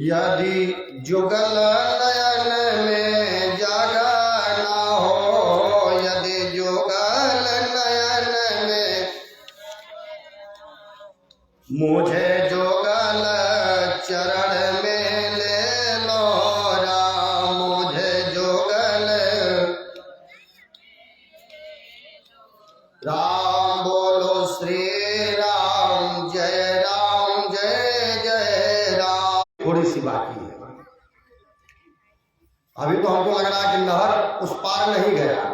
यदि जुगल नयन में जगा ना हो, यदि जुगल नयन में मुझे जुगल चरण में ले लो राम, मुझे जुगल राम। बोलो श्री राम जय जय राम। थोड़ी सी बाकी है, अभी तो हमको लग रहा है कि नहर उस पार नहीं गया,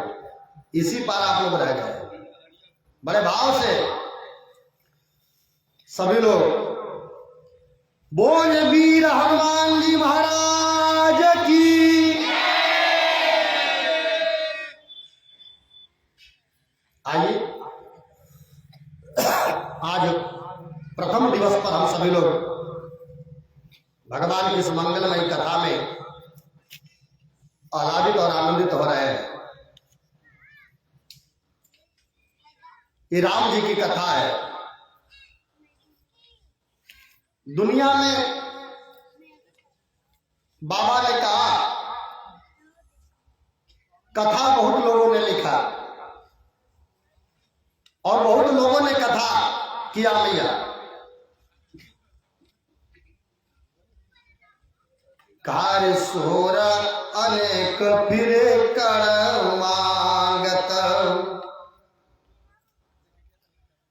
इसी पार आप लोग रह गए। बड़े भाव से सभी लोग बोल वीर हनुमान जी महाराज की। आइए, आज प्रथम दिवस पर हम सभी लोग भगवान की इस मंगलमयी कथा में आह्लादित और आनंदित हो रहे हैं। ये राम जी की कथा है। दुनिया में बाबा ने कहा, कथा बहुत लोगों ने लिखा और बहुत लोगों ने कथा किया लिया। कार्य सोर अनेक फिरे कर मांगत,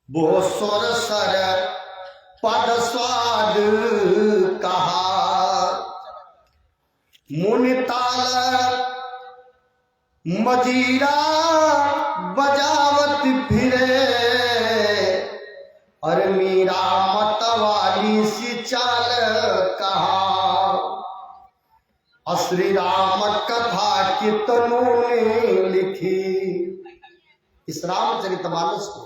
वो सोर सर पद स्वाद कहा। मुनिताल मजीरा बजावत फिरे, और मीरा मतवाली सी चाल कहा। श्री राम कथा कितनों ने लिखी। इस रामचरितमानस को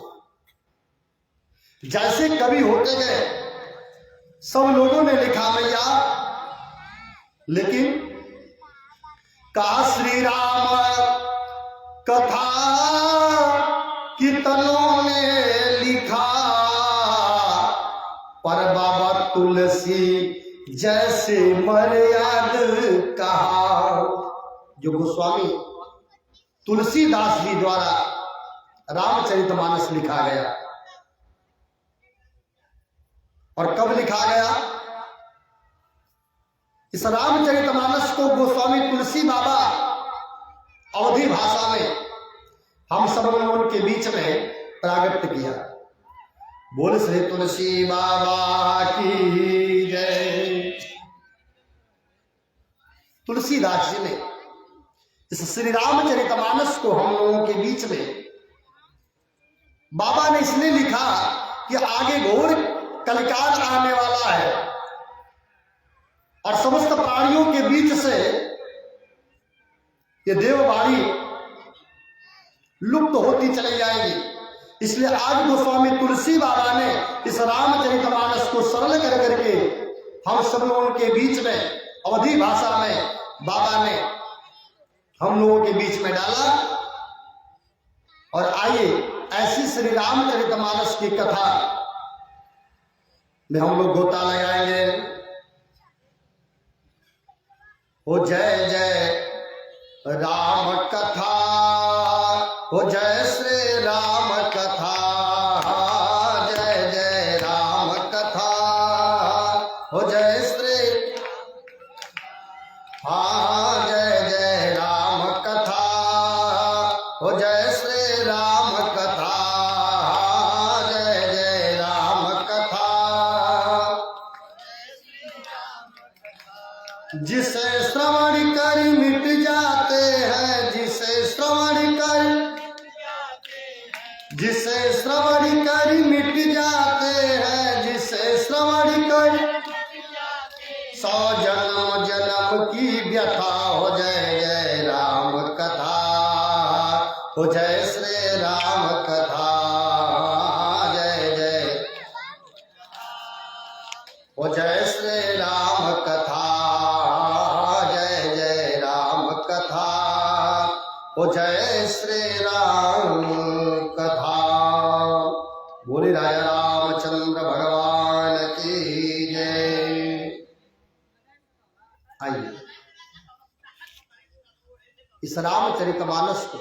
जैसे कवि होते गए सब लोगों ने लिखा भैया, लेकिन कहा श्री राम कथा कितनों ने लिखा, पर बाबा तुलसी जैसे मर्याद कहा। जो गोस्वामी तुलसीदास जी द्वारा रामचरितमानस लिखा गया, और कब लिखा गया? इस रामचरितमानस को गोस्वामी तुलसी बाबा अवधी भाषा में हम सब लोगों के बीच में प्रागट्य किया। बोल श्री तुलसी बाबा की जय। तुलसीदास जी ने इस श्री रामचरितमानस को हम लोगों के बीच में बाबा ने इसलिए लिखा कि आगे घोर कलिकाल आने वाला है और समस्त प्राणियों के बीच से ये देववाणी लुप्त होती चली जाएगी। इसलिए आज गोस्वामी तुलसी बाबा ने इस रामचरितमानस को सरल कर करके हम सब लोगों के बीच में अवधी भाषा में बाबा ने हम लोगों के बीच में डाला। और आइए ऐसी श्री रामचरितमानस की कथा में हम लोग गोता लगाएंगे। ओ जय जय राम कथा, ओ जय श्री राम कथा, जय जय राम कथा, ओ जय श्री, हाँ जय जय राम कथा, ओ जय श्री राम कथा, जय जय राम कथा। जिसे श्रवण कर मिट जाते हैं, जिसे श्रवण कर, जिसे श्रवण कर मिट जाते हैं, जिसे श्रवण कर 100 जन्म जन्म की व्यथा। हो जय जय राम कथा, हो जय श्री राम कथा, जय जय, हो जय श्री राम कथा, जय जय राम कथा, हो जय श्री राम कथा। बोले राजा रामचंद्र भगवान की जय। आइए इस रामचरितमानस को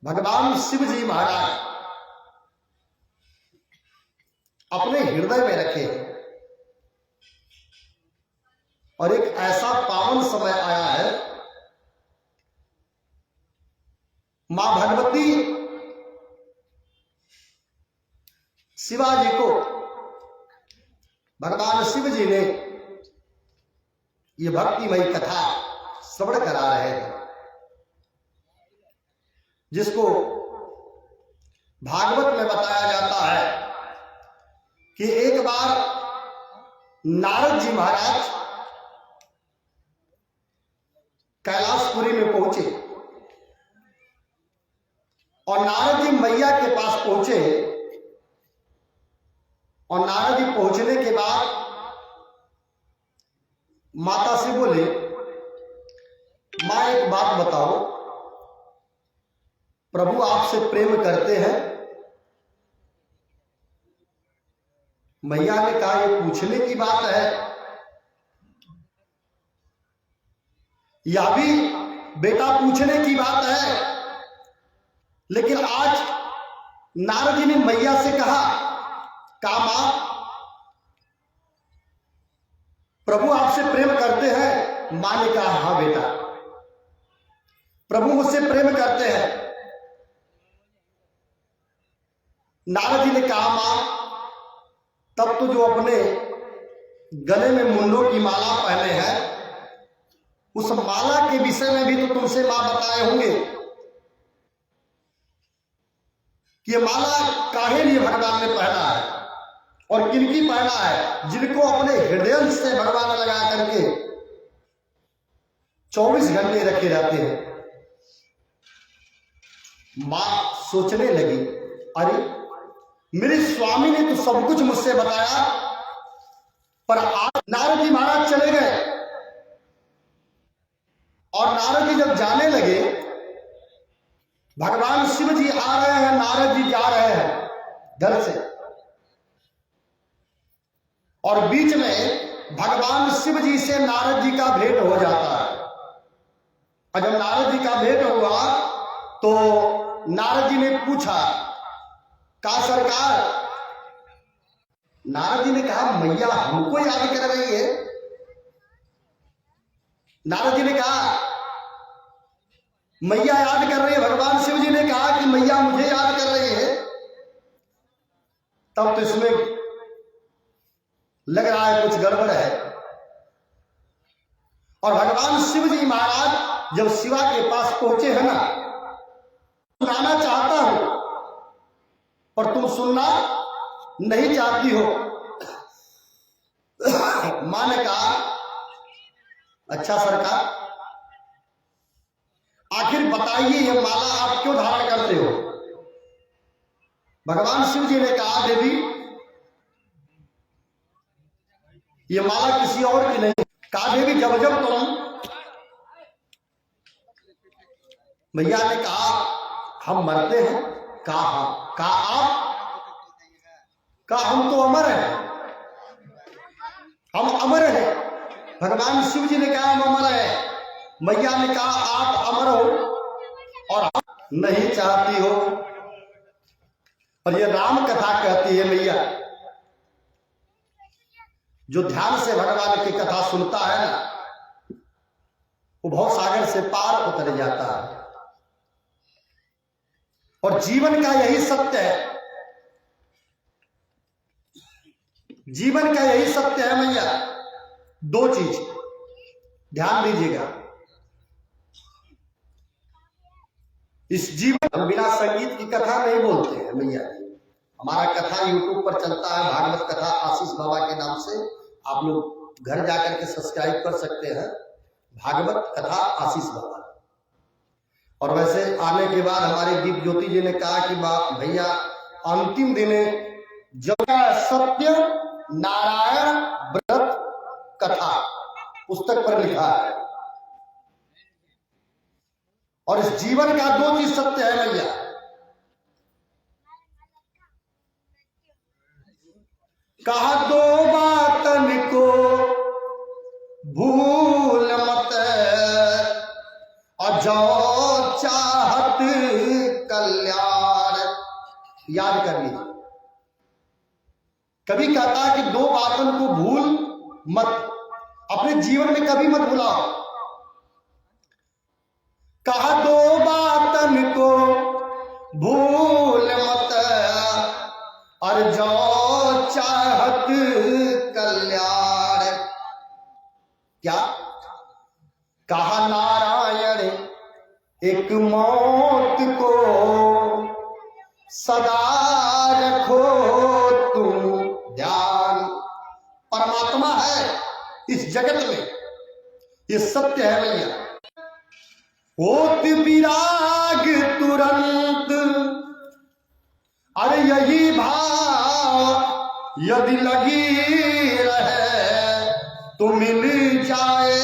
भगवान शिव जी महाराज अपने हृदय में रखे और एक ऐसा पावन समय आया है, मां भगवती शिवाजी को भगवान शिव जी ने ये भक्तिमयी कथा श्रवण करा रहे हैं, जिसको भागवत में बताया जाता है कि एक बार नारद जी महाराज कैलाशपुरी में पहुंचे और नारद जी मैया के पास पहुंचे और नारद जी पहुंचने के बाद माता से बोले, मां एक बात बताओ, प्रभु आपसे प्रेम करते हैं? मैया ने कहा ये पूछने की बात है, यह भी बेटा पूछने की बात है, लेकिन आज नारद जी ने मैया से कहा मां प्रभु आपसे प्रेम करते हैं? मां ने कहा हां बेटा, प्रभु मुझसे प्रेम करते हैं। नारद जी ने कहा मां तब तो जो अपने गले में मुंडों की माला पहने हैं उस माला के विषय में भी तो तुमसे मां बताए होंगे कि ये माला काहे लिए भगवान ने पहना है और किनकी पहना है, जिनको अपने हृदय से भगवान लगा करके 24 घंटे रखे रहते हैं। मां सोचने लगी, अरे मेरे स्वामी ने तो सब कुछ मुझसे बताया, पर आज नारद जी महाराज चले गए और नारद जी जब जाने लगे, भगवान शिव जी आ रहे हैं, नारद जी जा रहे हैं घर से, और बीच में भगवान शिव जी से नारद जी का भेंट हो जाता है। और जब नारद जी का भेंट हुआ तो नारद जी ने पूछा, का सरकार? नारद जी ने कहा मैया हमको याद कर रही है। नारद जी ने कहा मैया याद कर रही है। भगवान शिव जी ने कहा कि मैया मुझे याद कर रही है। तब तो इसमें लग रहा है कुछ गड़बड़ है। और भगवान शिव जी महाराज जब शिवा के पास पहुंचे हैं ना, सुनाना चाहता हूं पर तुम सुनना नहीं चाहती हो। मां ने कहा अच्छा सरकार, आखिर बताइए ये माला आप क्यों धारण करते हो? भगवान शिव जी ने कहा देवी ये माला किसी और की नहीं। कहा देवी जब जब तुम, मैया ने कहा हम मरते हैं। कहा हाँ। कहा आप? कहा हम तो अमर हैं, हम अमर हैं। भगवान शिव जी ने कहा हम अमर हैं। मैया ने कहा आप अमर हो और हम नहीं चाहती हो। और ये राम कथा कहती है मैया, जो ध्यान से भगवान की कथा सुनता है ना, वो बहुत सागर से पार उतर जाता है। और जीवन का यही सत्य है, जीवन का यही सत्य है मैया। दो चीज ध्यान दीजिएगा, इस जीवन हम बिना संगीत की कथा नहीं बोलते हैं मैया। हमारा कथा यूट्यूब पर चलता है, भागवत कथा आशीष बाबा के नाम से। आप लोग घर जाकर के सब्सक्राइब कर सकते हैं, भागवत कथा आशीष बाबा। और वैसे आने के बाद हमारे दीप ज्योति जी ने कहा कि भैया अंतिम दिन जब सत्य नारायण व्रत कथा पुस्तक पर लिखा है। और इस जीवन का दो चीज सत्य है भैया, कहा दो बातन को भूल मत, और जो चाहत कल्याण। याद कर लीजिए, कभी कहता है कि दो बातों को भूल मत, अपने जीवन में कभी मत भुलाओ। कहा दो बातन को भूल मत, और जो चाहत कल्याण। क्या कहा नारायण एक मौत को सदा रखो तुम ध्यान। परमात्मा है इस जगत में, ये सत्य है भैया। होत विराग तुरंत, अरे यही भाव यदि लगी रहे तो मिल जाए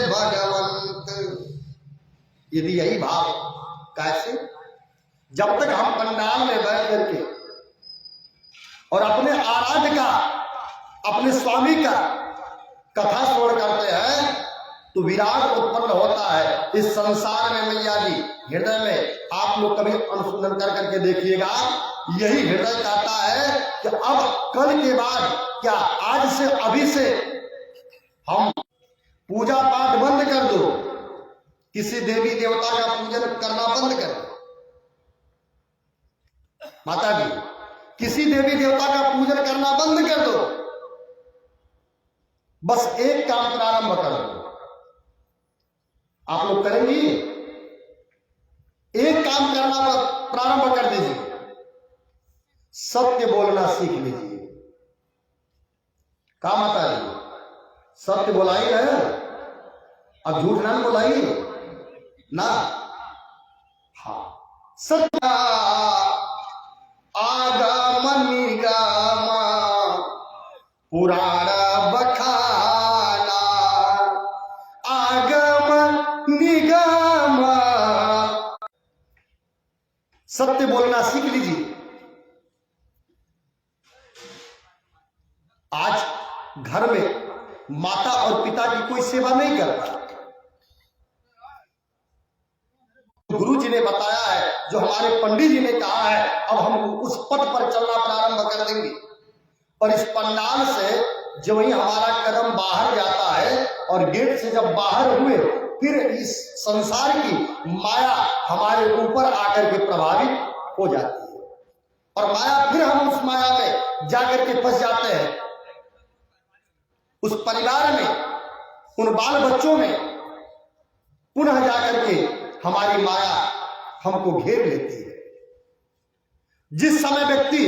भगवंत। यदि यही भाव, कैसे? जब तक हम पंडाल में बैठ करके और अपने आराध्य का, अपने स्वामी का कथा श्रवण करते हैं तो विराग उत्पन्न होता है इस संसार में। मैया जी हृदय में आप लोग कभी अनुसंधान कर करके देखिएगा, यही हृदय कहता है कि अब कल के बाद, क्या आज से, अभी से हम पूजा पाठ बंद कर दो, किसी देवी देवता का पूजन करना बंद कर दो। माता जी, किसी देवी देवता का पूजन करना बंद कर दो, बस एक काम प्रारंभ कर दो। आप लोग करेंगी? एक काम करना प्रारंभ कर दीजिए, सत्य बोलना सीख लीजिए। क्या माता जी, सत्य बोलाई है, अब झूठ ना बोलाई ना। हाँ, सत्य आगम निगम पुराण बखाना, आगम निगम। सत्य बोलना सीख लीजिए। आज घर में माता और पिता की कोई सेवा नहीं करता। गुरु जी ने बताया है, जो हमारे पंडित जी ने कहा है, अब हम उस पथ पर चलना प्रारंभ कर देंगे। पर इस पंडाल से जब ही हमारा कदम बाहर जाता है और गेट से जब बाहर हुए, फिर इस संसार की माया हमारे ऊपर आकर के प्रभावित हो जाती है, और माया, फिर हम उस माया में जाकर के फंस जाते हैं। उस परिवार में, उन बाल बच्चों में पुनः जाकर के हमारी माया हमको घेर लेती है। जिस समय व्यक्ति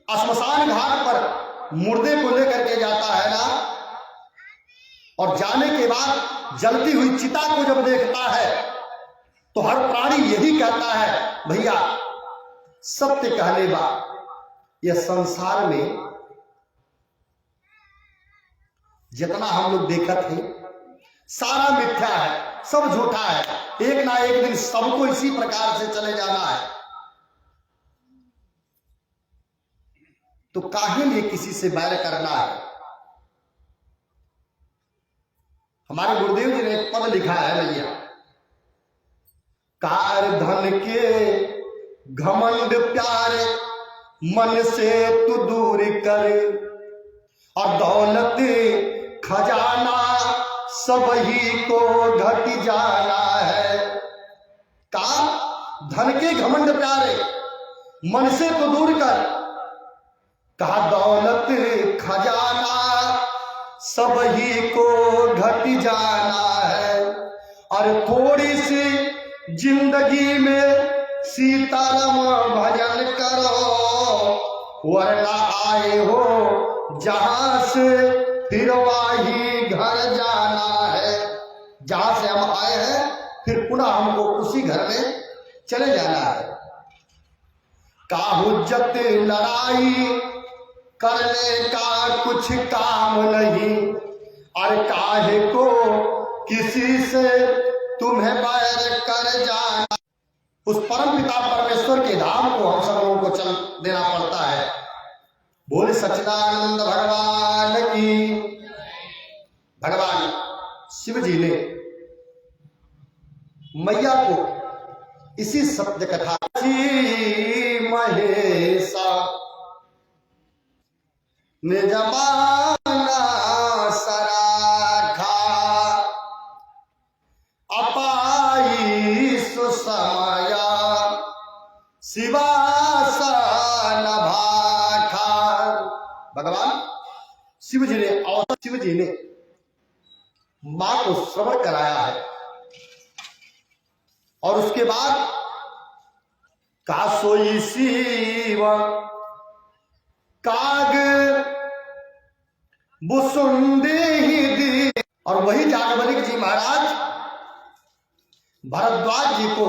श्मशान घाट पर मुर्दे को लेकर के जाता है ना, और जाने के बाद जलती हुई चिता को जब देखता है, तो हर प्राणी यही कहता है, भैया सत्य कहने बा, यह संसार में जितना हम लोग देखा थे सारा मिथ्या है, सब झूठा है। एक ना एक दिन सबको इसी प्रकार से चले जाना है, तो काहे लिए किसी से बैर करना है। हमारे गुरुदेव जी ने एक पद लिखा है भैया, कार धन के घमंड प्यारे मन से तू दूर कर, और दौलत खजाना सब ही को घट जाना है। का धन के घमंड प्यारे मन से तो दूर कर, कहा दौलत खजाना सब ही को घट जाना है। और थोड़ी सी जिंदगी में सीताराम भजन करो, वरना आए हो जहां से फिर वही घर जाना है। जहां से हम आए हैं फिर पुनः हमको उसी घर में चले जाना है। का हुज्जत लड़ाई करने का कुछ काम नहीं, और काहे को किसी से तुम्हें बैर कर जाना। उस परम पिता परमेश्वर के धाम को हम सब लोगों को चल देना पड़ता है। बोल सच्चिदानंद भगवान की। भगवान शिव जी ने मैया को इसी सत्य कथा महेशा निजमाना सराखा अपाई सुसमया शिवासन भाखा। भगवान शिव जी ने मां को श्रवण कराया है और उसके बाद का सोई शिव काग बुसुंदे ही दी। और वही जागवलिक जी महाराज भरद्वाज जी को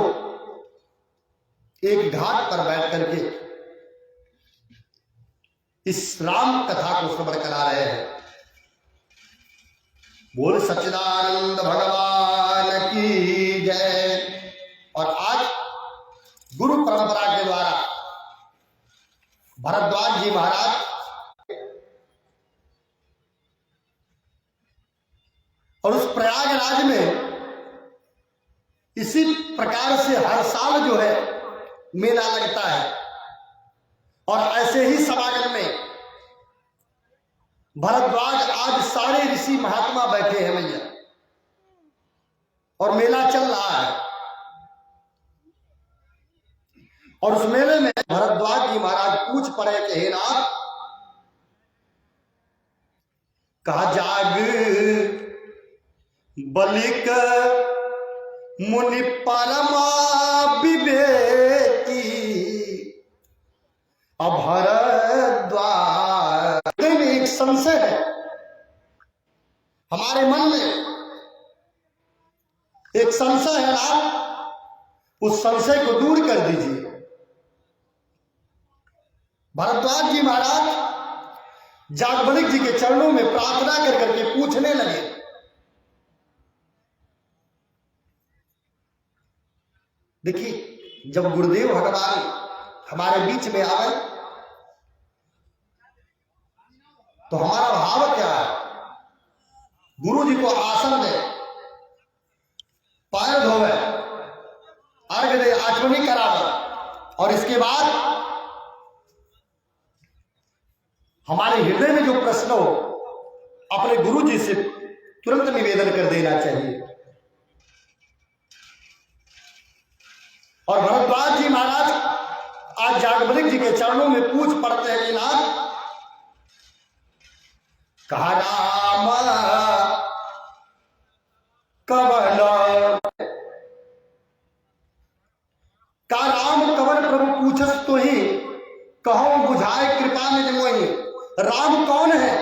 एक घाट पर बैठ करके इस राम कथा को श्रवण करा रहे हैं। बोल सच्चिदानंद भगवान की जय। और आज गुरु परंपरा के द्वारा भरद्वाज जी महाराज और उस प्रयागराज में इसी प्रकार से हर साल जो है मेला लगता है और ऐसे ही समागम में भरद्वाज आज सारे ऋषि महात्मा बैठे हैं भैया और मेला चल रहा है। और उस मेले में भरद्वाज जी महाराज पूछ पड़े कि हे नाथ, कहा जाग बलिक मुनि परमा विवेकी भरद्वाज में एक संशय है हमारे मन में, एक संशय है ना, उस संशय को दूर कर दीजिए। भरद्वाज जी महाराज जागवलिक जी के चरणों में प्रार्थना कर करके पूछने लगे, देखिए जब गुरुदेव भगवान हमारे बीच में आए तो हमारा भाव क्या है? गुरु जी को आसन दे, पैर धोवे, अर्घ दे, आचमनी करावे और इसके बाद हमारे हृदय में जो प्रश्न हो अपने गुरु जी से तुरंत निवेदन कर देना चाहिए। और भरद्वाज जी महाराज आज जागवलिक जी के चरणों में पूछ पड़ते हैं कि नाथ, कहा राम कवन, का राम कवन प्रभु पूछस तो ही कहो बुझाए कृपा निज मोहि। राम कौन है?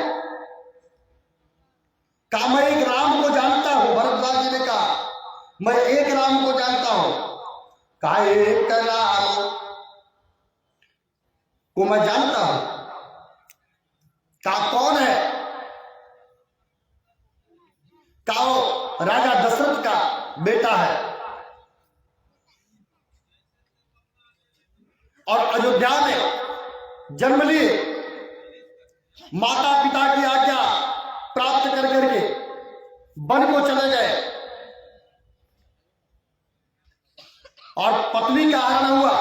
कहा मैं एक राम को जानता हूं। भरद्वाज जी ने कहा मैं एक राम को जानता हूं। कहा एक राम को मैं जानता हूं। कहा कौन है? कहा वो राजा दशरथ का बेटा है और अयोध्या में जन्म लिए, माता पिता की आज्ञा प्राप्त कर करके वन को चले गए और पत्नी का हरण हुआ,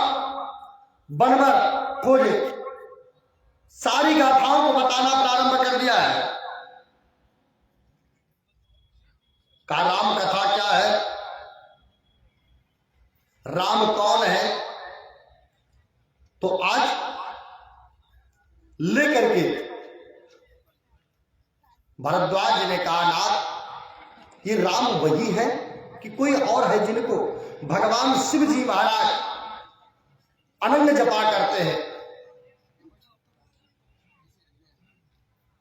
वन भर खोजे, सारी गाथाओं को बताना प्रारंभ कर दिया है। का राम कथा क्या है, राम कौन है? तो आज लेकर के भरद्वाज जी ने कहा नाथ, ये राम वही है कि कोई और है जिनको भगवान शिव जी महाराज अनन्य जपा करते हैं?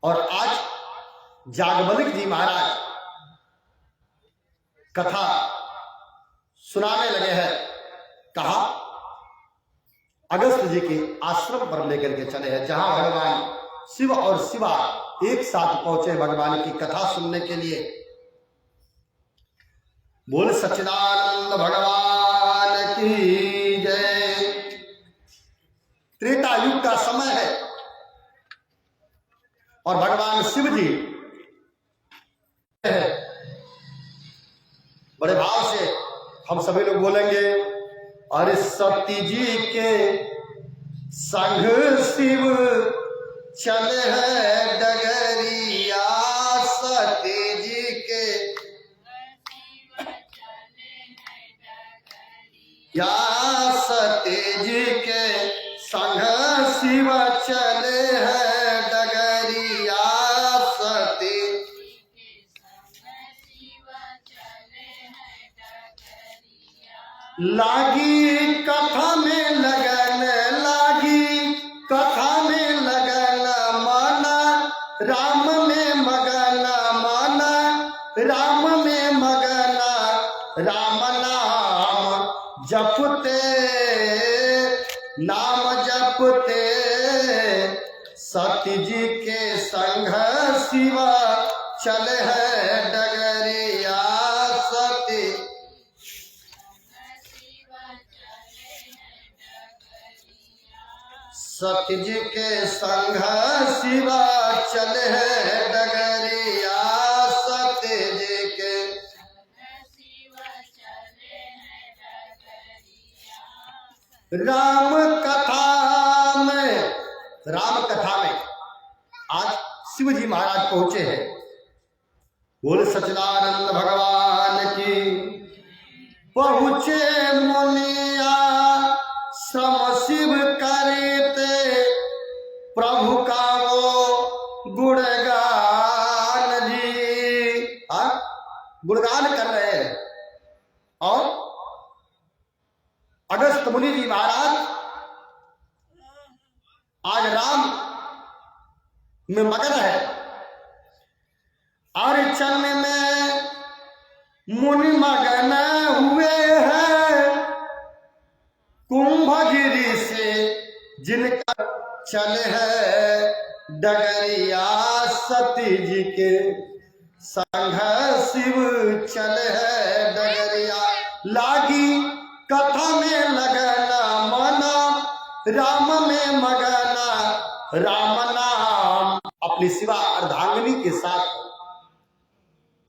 और आज जागवलिक जी महाराज कथा सुनाने लगे हैं। कहा अगस्त जी के आश्रम पर लेकर के चले हैं जहां भगवान शिव और शिवा एक साथ पहुंचे भगवान की कथा सुनने के लिए। बोल सच्चिदानंद भगवान की जय। त्रेता युग का समय है और भगवान शिव जी बड़े भाव से हम सभी लोग बोलेंगे, अरे सती जी के संग शिव चले हैं डगरिया, सती जी के या सती जी के संग शिव चले हैं डगरिया, सती लागी कथा में लगन, लागी कथा में लगन, माना राम में मगन, माना राम में मगन, राम नाम जपते, नाम जपते, सती जी के संग शिव चले हैं डगरिया, सती सती जी के संग शिव चले हैं डगरिया, सती जी के राम कथा में, राम कथा में आज शिव जी महाराज पहुंचे हैं। बोले सच्चिदानंद भगवान की, पहुंचे मुनिया श्रम शिव करते, प्रभु का वो गुणगान जी, गुणगान कर रहे हैं। और अगस्त मुनि जी महाराज आज राम में मगन है। अर्चन में मुनि मगन हुए हैं, कुंभगिरी से जिनका चले हैं डगरिया, सती जी के संग शिव चले हैं डगरिया, लागी कथा में लगना, माना राम में मगना, राम नाम अपनी शिवा अर्धांगिनी के साथ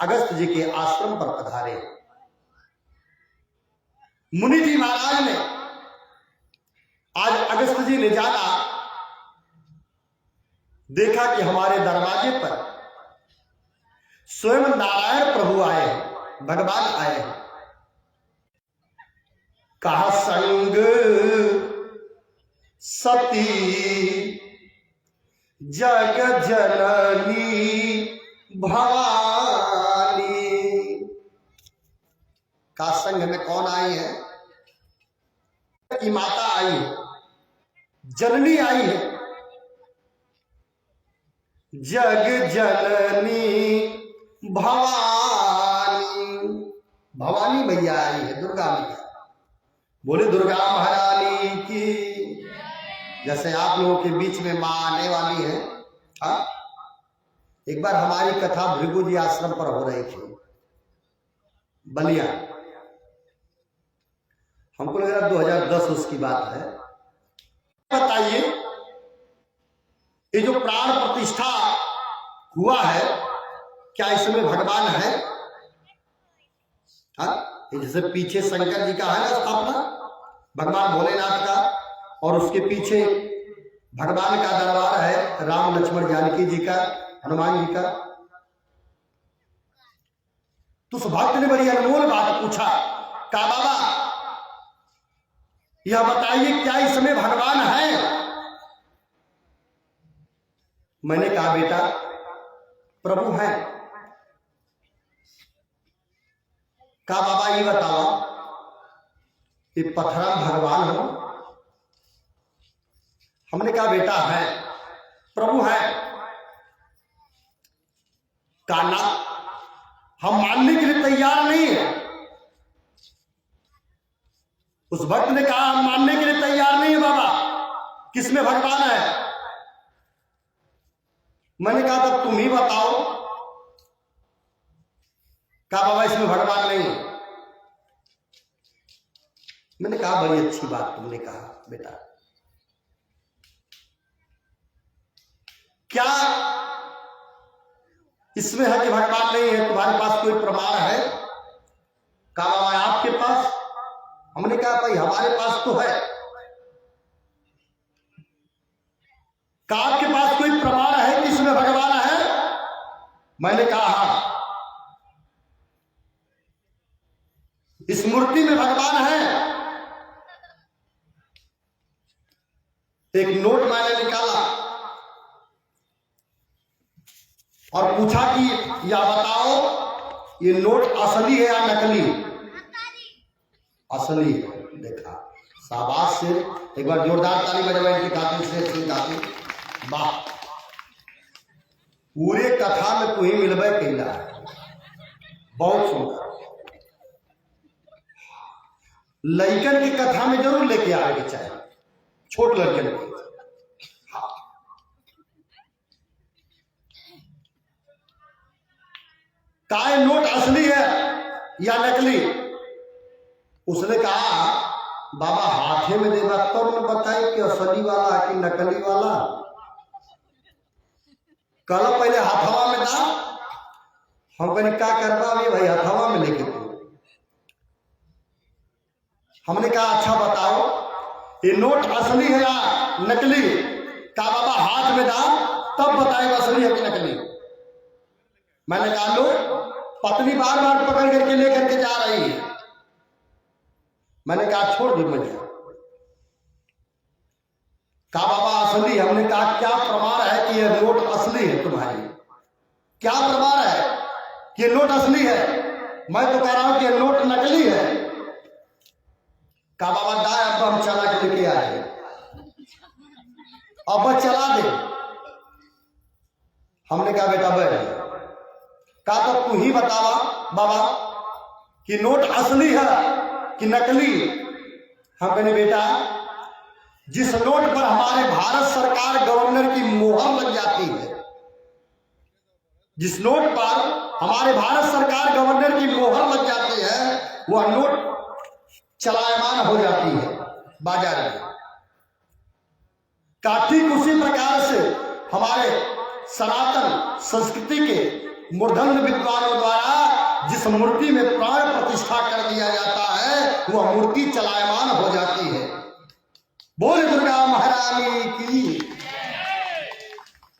अगस्त जी के आश्रम पर पधारे। मुनि जी महाराज ने आज अगस्त जी ने जाना, देखा कि हमारे दरवाजे पर स्वयं नारायण प्रभु आए, भगवान आए। कहा संग सती जग जननी भवानी, का संग में कौन आई है? की माता आई है, जननी आई है, जग जननी भवानी, भवानी मैया आई है, दुर्गा मैया। बोले दुर्गा महारानी की। जैसे आप लोगों के बीच में मां आने वाली है। एक बार हमारी कथा भृगु जी आश्रम पर हो रही थी, बलिया, हमको लग रहा 2010 उसकी बात है। बताइए, ये जो प्राण प्रतिष्ठा हुआ है, क्या इसमें भगवान है? जैसे पीछे शंकर जी का है ना स्थापना, भगवान भोलेनाथ का, और उसके पीछे भगवान का दरबार है, राम लक्ष्मण जानकी जी का, हनुमान जी का। तो उस भक्त ने बड़ी अनमोल बात पूछा, कहा बाबा यह बताइए क्या इसमें भगवान है? मैंने कहा बेटा प्रभु है। कहा बाबा ये बताओ कि पथराम भगवान हो? हमने कहा बेटा है, प्रभु है। कहा ना, हम मानने के लिए तैयार नहीं है। उस भक्त ने कहा हम मानने के लिए तैयार नहीं है बाबा, किसमें भगवान है? मैंने कहा तब तुम ही बताओ। कहा बाबा इसमें भगवान नहीं है। मैंने कहा बड़ी अच्छी बात तुमने कहा बेटा। क्या इसमें है कि भगवान नहीं है, तुम्हारे पास कोई प्रमाण है? कहा बाबा आपके पास? हमने कहा भाई हमारे पास तो है। कहा आपके पास कोई प्रमाण है कि इसमें भगवान है? मैंने कहा हाँ, इस मूर्ति में भगवान है। एक नोट मैंने निकाला और पूछा कि या बताओ ये नोट असली है या नकली? असली है। देखा, शाबाश से एक बार जोरदार ताली बजाओ इनकी खातिर से खातिर। वाह, पूरे कथा में तू ही मिलबे कैला, बहुत सुंदर। लड़कन की कथा में जरूर लेके आएंगे, चाहे छोट लड़कन की। हाँ, काय नोट असली है या नकली? उसने कहा बाबा हाथे में देगा तब न बताए कि असली वाला कि नकली वाला। कल पहले हाथवा में दा। हम कहने क्या करवा भाई हाथवा में लेके दो। हमने कहा अच्छा बताओ ये नोट असली है या नकली? कहा बाबा हाथ में दा तब बताएगा असली है कि नकली। मैंने कहा लो, पत्नी बार बार पकड़ करके लेकर के जा रही है। मैंने कहा छोड़ दो मुझे। कहा बाबा असली। हमने कहा क्या प्रमाण है कि यह नोट असली है तुम्हारी? क्या प्रमाण है कि यह नोट असली है? मैं तो कह रहा हूं कि यह नोट नकली है। कहा बाबा दाए अब हम चला के लेके आए, अब चला दे। हमने कहा बेटा बैठ। कहा तो तू ही बतावा बाबा कि नोट असली है कि नकली? हम कहने बेटा जिस नोट पर हमारे भारत सरकार गवर्नर की मोहर लग जाती है, जिस नोट पर हमारे भारत सरकार गवर्नर की मोहर लग जाती है, वह नोट चलायमान हो जाती है बाजार में। ठीक उसी प्रकार से हमारे सनातन संस्कृति के मूर्धन्य विद्वानों द्वारा जिस मूर्ति में प्राण प्रतिष्ठा कर दिया जाता है, वह मूर्ति चलायमान हो जाती है। बोले दुर्गा महारानी की।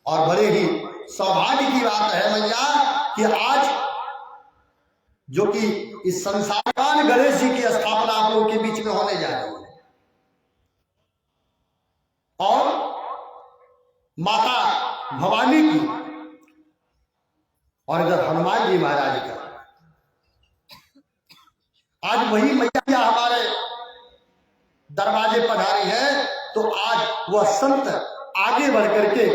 और बड़े ही सौभाग्य की बात है मैया कि आज जो कि इस संसारवान गणेश जी की स्थापना आप लोगों के बीच में होने जा रही है, और माता भवानी की और इधर हनुमान जी महाराज का। आज वही मैया हमारे दरवाजे पधारी है, तो आज वह संत आगे बढ़ करके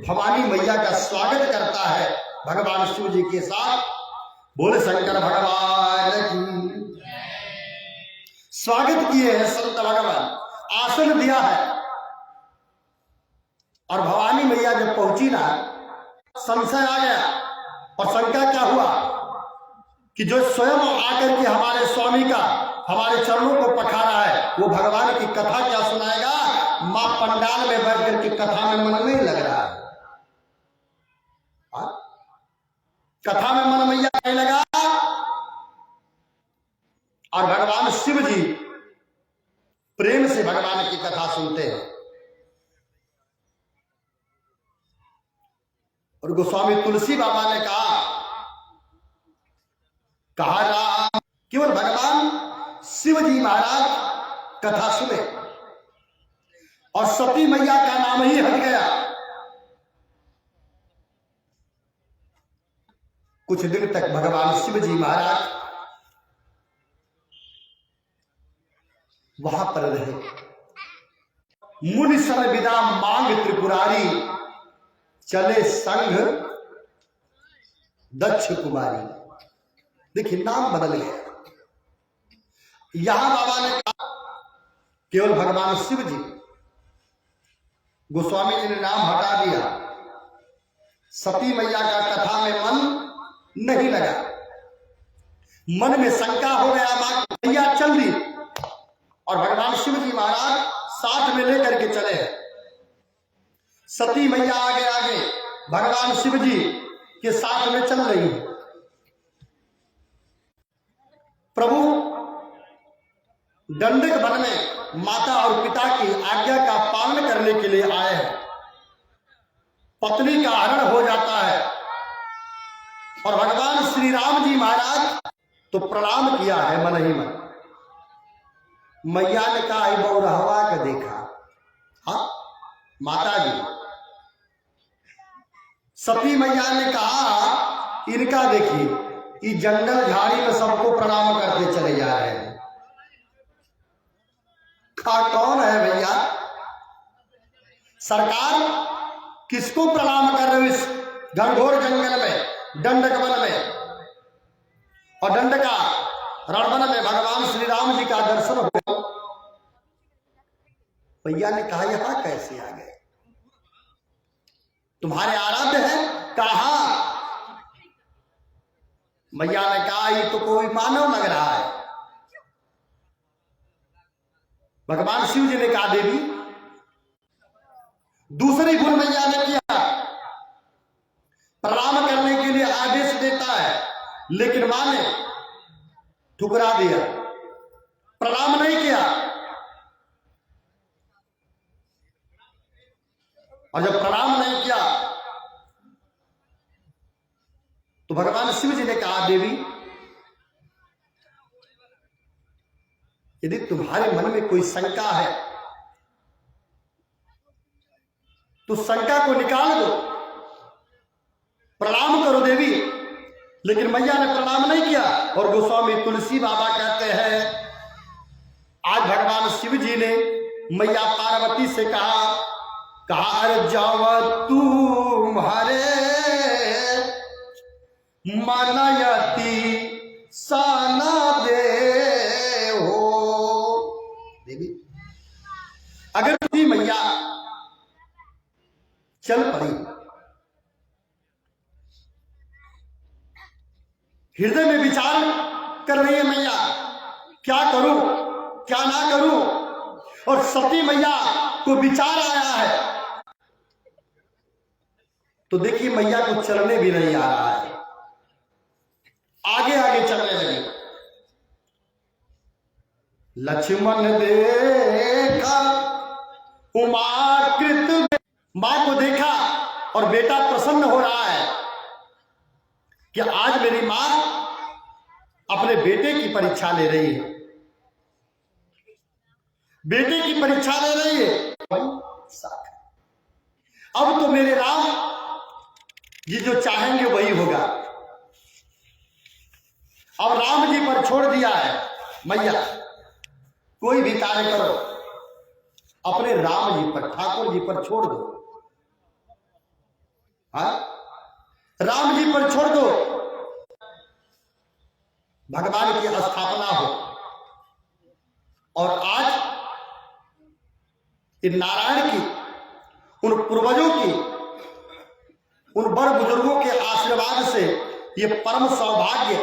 भवानी मैया का स्वागत करता है भगवान शिव जी के साथ। बोले शंकर भगवान की। स्वागत किए हैं संत भगवान, आसन दिया है। और भवानी मैया जब पहुंची ना, संशय आ गया। और शंका क्या हुआ कि जो स्वयं आकर के हमारे स्वामी का हमारे चरणों को पखारा है, वो भगवान की कथा क्या सुनाएगा? मां पंडाल में बैठ करके कथा में मन नहीं लग रहा है। कथा में मन मैया नहीं लगा। और भगवान शिव जी प्रेम से भगवान की कथा सुनते हैं। और गोस्वामी तुलसी बाबा ने कहा राम केवल भगवान शिव जी महाराज कथा सुने और सती मैया का नाम ही हट गया। कुछ दिन तक भगवान शिव जी महाराज वहां पर रहे। मुनि सन विदा मांग त्रिपुरारी, चले संग दक्ष कुमारी। देखिए नाम बदल गया। यहां बाबा ने कहा केवल भगवान शिव जी, गोस्वामी जी ने नाम हटा दिया। सती मैया का कथा में मन नहीं लगा, मन में शंका हो गया। मां मैया चल दी और भगवान शिव जी महाराज साथ में लेकर के चले। सती मैया आगे आगे, भगवान शिव जी के साथ में चल रही है। प्रभु दंडक वन में माता और पिता की आज्ञा का पालन करने के लिए आए हैं। पत्नी का हरण हो जाता है और भगवान श्री राम जी महाराज तो प्रणाम किया है मन ही मन। मैया ने कहा बौरहवा का देखा। हाँ माता जी, सती मैया ने कहा इनका देखिए, ये जंगल झाड़ी में सबको प्रणाम करते चले जा रहे हैं। कौन है भैया? सरकार किसको प्रणाम कर रहे हो इस घनघोर जंगल में, दंडक वन में? और दंडका रणवन में भगवान श्री राम जी का दर्शन हो। भैया ने कहा यहां कैसे आ गए? तुम्हारे आराध्य हैं? कहा। मैया ने कहा ये तो कोई मानव लग रहा है। भगवान शिव जी ने कहा देवी। दूसरी भूल मैया ने किया, प्रणाम करने के लिए आदेश देता है लेकिन मां ने ठुकरा दिया, प्रणाम नहीं किया। और जब प्रणाम नहीं किया तो भगवान शिव जी ने कहा देवी यदि तुम्हारे मन में कोई शंका है तो शंका को निकाल दो, प्रणाम करो देवी। लेकिन मैया ने प्रणाम नहीं किया। और गोस्वामी तुलसी बाबा कहते हैं आज भगवान शिव जी ने मैया पार्वती से कहा अरे जाओ तुम्हारे मनयति साना दे हो। देवी अगर तुझी मैया चल पड़ी, हृदय में विचार कर रही है मैया क्या करूं क्या ना करूं, और सती मैया को विचार आया है तो देखिए मैया को चलने भी नहीं आ रहा है, आगे आगे चलने लगी। लक्ष्मण देखा उमाकृत, मां को देखा और बेटा प्रसन्न हो रहा है कि आज मेरी मां अपने बेटे की परीक्षा ले रही है, बेटे की परीक्षा ले रही है। अब तो मेरे राम जी जो चाहेंगे वही होगा। अब राम जी पर छोड़ दिया है मैया, कोई भी कार्य करो अपने राम जी पर, ठाकुर जी पर छोड़ दो। हाँ राम जी पर छोड़ दो, भगवान की स्थापना हो। और आज इन नारायण की, उन पूर्वजों की, उन बड़ बुजुर्गों के आशीर्वाद से ये परम सौभाग्य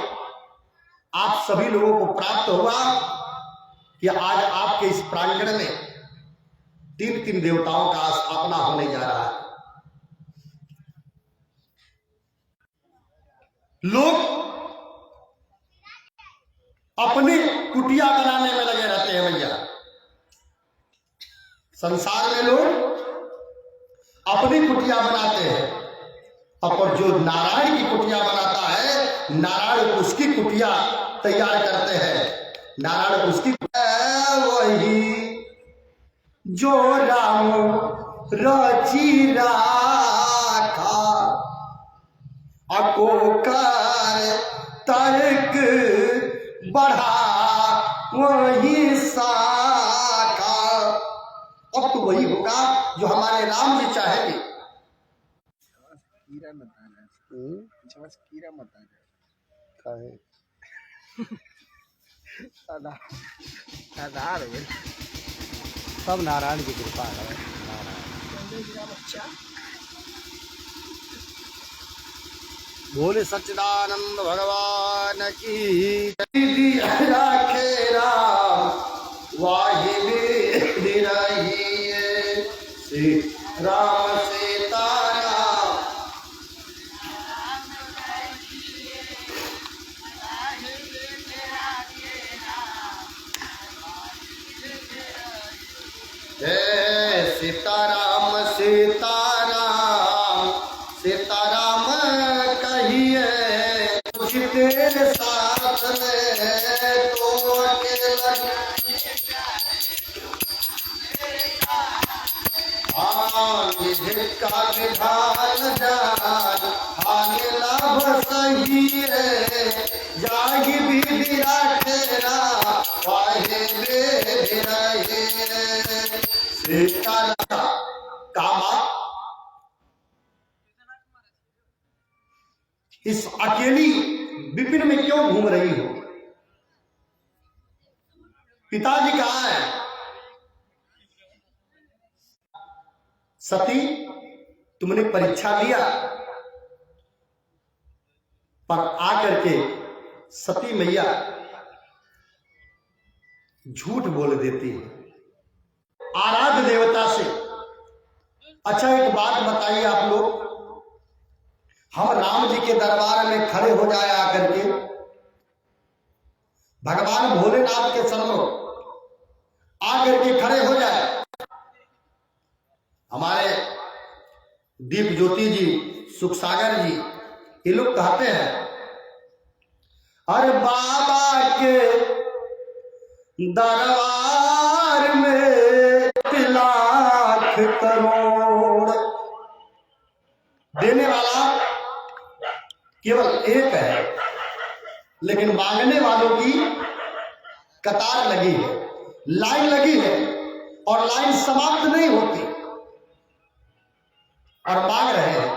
आप सभी लोगों को प्राप्त हुआ कि आज आपके इस प्रांगण में 3 देवताओं का स्थापना होने जा रहा है। लोग अपनी कुटिया बनाने में लगे रहते हैं भैया। संसार में लोग अपनी कुटिया बनाते हैं और जो नारायण की कुटिया बनाता है नारायण उसकी कुटिया तैयार करते हैं। नारायण उसकी वही जो राम रची राखा अको कर तर्क बढ़ा वही साखा। अब तो वही होगा जो हमारे राम जी चाहेंगे। कीड़ा मत आना, कीड़ा मत आना। आधार सब नारायण की कृपा है। बोले सच्चिदानंद भगवान की राखे राम वाहि श्री राम सीता राम सीताराम सीताराम सीताराम कहिए, कुछ तेरे साथ में तो अकेला। निधि का विधान जान हानि लाभ सही है, जाहि विधि राखेरा वाहे वेद रहे। सीताराम कामा इस अकेली विपिन में क्यों घूम रही हो? पिताजी कहाँ है? सती तुमने परीक्षा दिया, पर आकर के सती मैया झूठ बोल देती है आराध्य देवता से। अच्छा एक बात बताइए आप लोग, हम राम जी के दरबार में खड़े हो जाए आकर के, भगवान भोलेनाथ के चरणों आकर के खड़े हो जाए, हमारे दीप ज्योति जी, सुख सागर जी, ये लोग कहते हैं अरे बाबा के दरबार में लाख करोड़, देने वाला केवल एक है, लेकिन मांगने वालों की कतार लगी है, लाइन लगी है, और लाइन समाप्त नहीं होती, और मांग रहे हैं,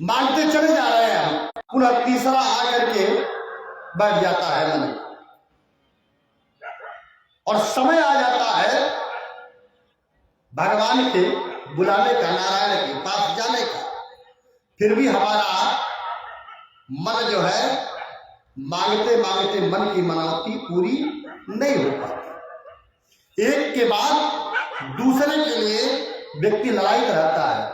मांगते चले जा रहे हैं। पुनः तीसरा आकर के बैठ जाता है मन, और समय आ जाता है भगवान के बुलाने का, नारायण के पास जाने का, फिर भी हमारा मन जो है मांगते मांगते मन की मनौती पूरी नहीं हो पाती। एक के बाद दूसरे के लिए व्यक्ति लड़ाई रहता है।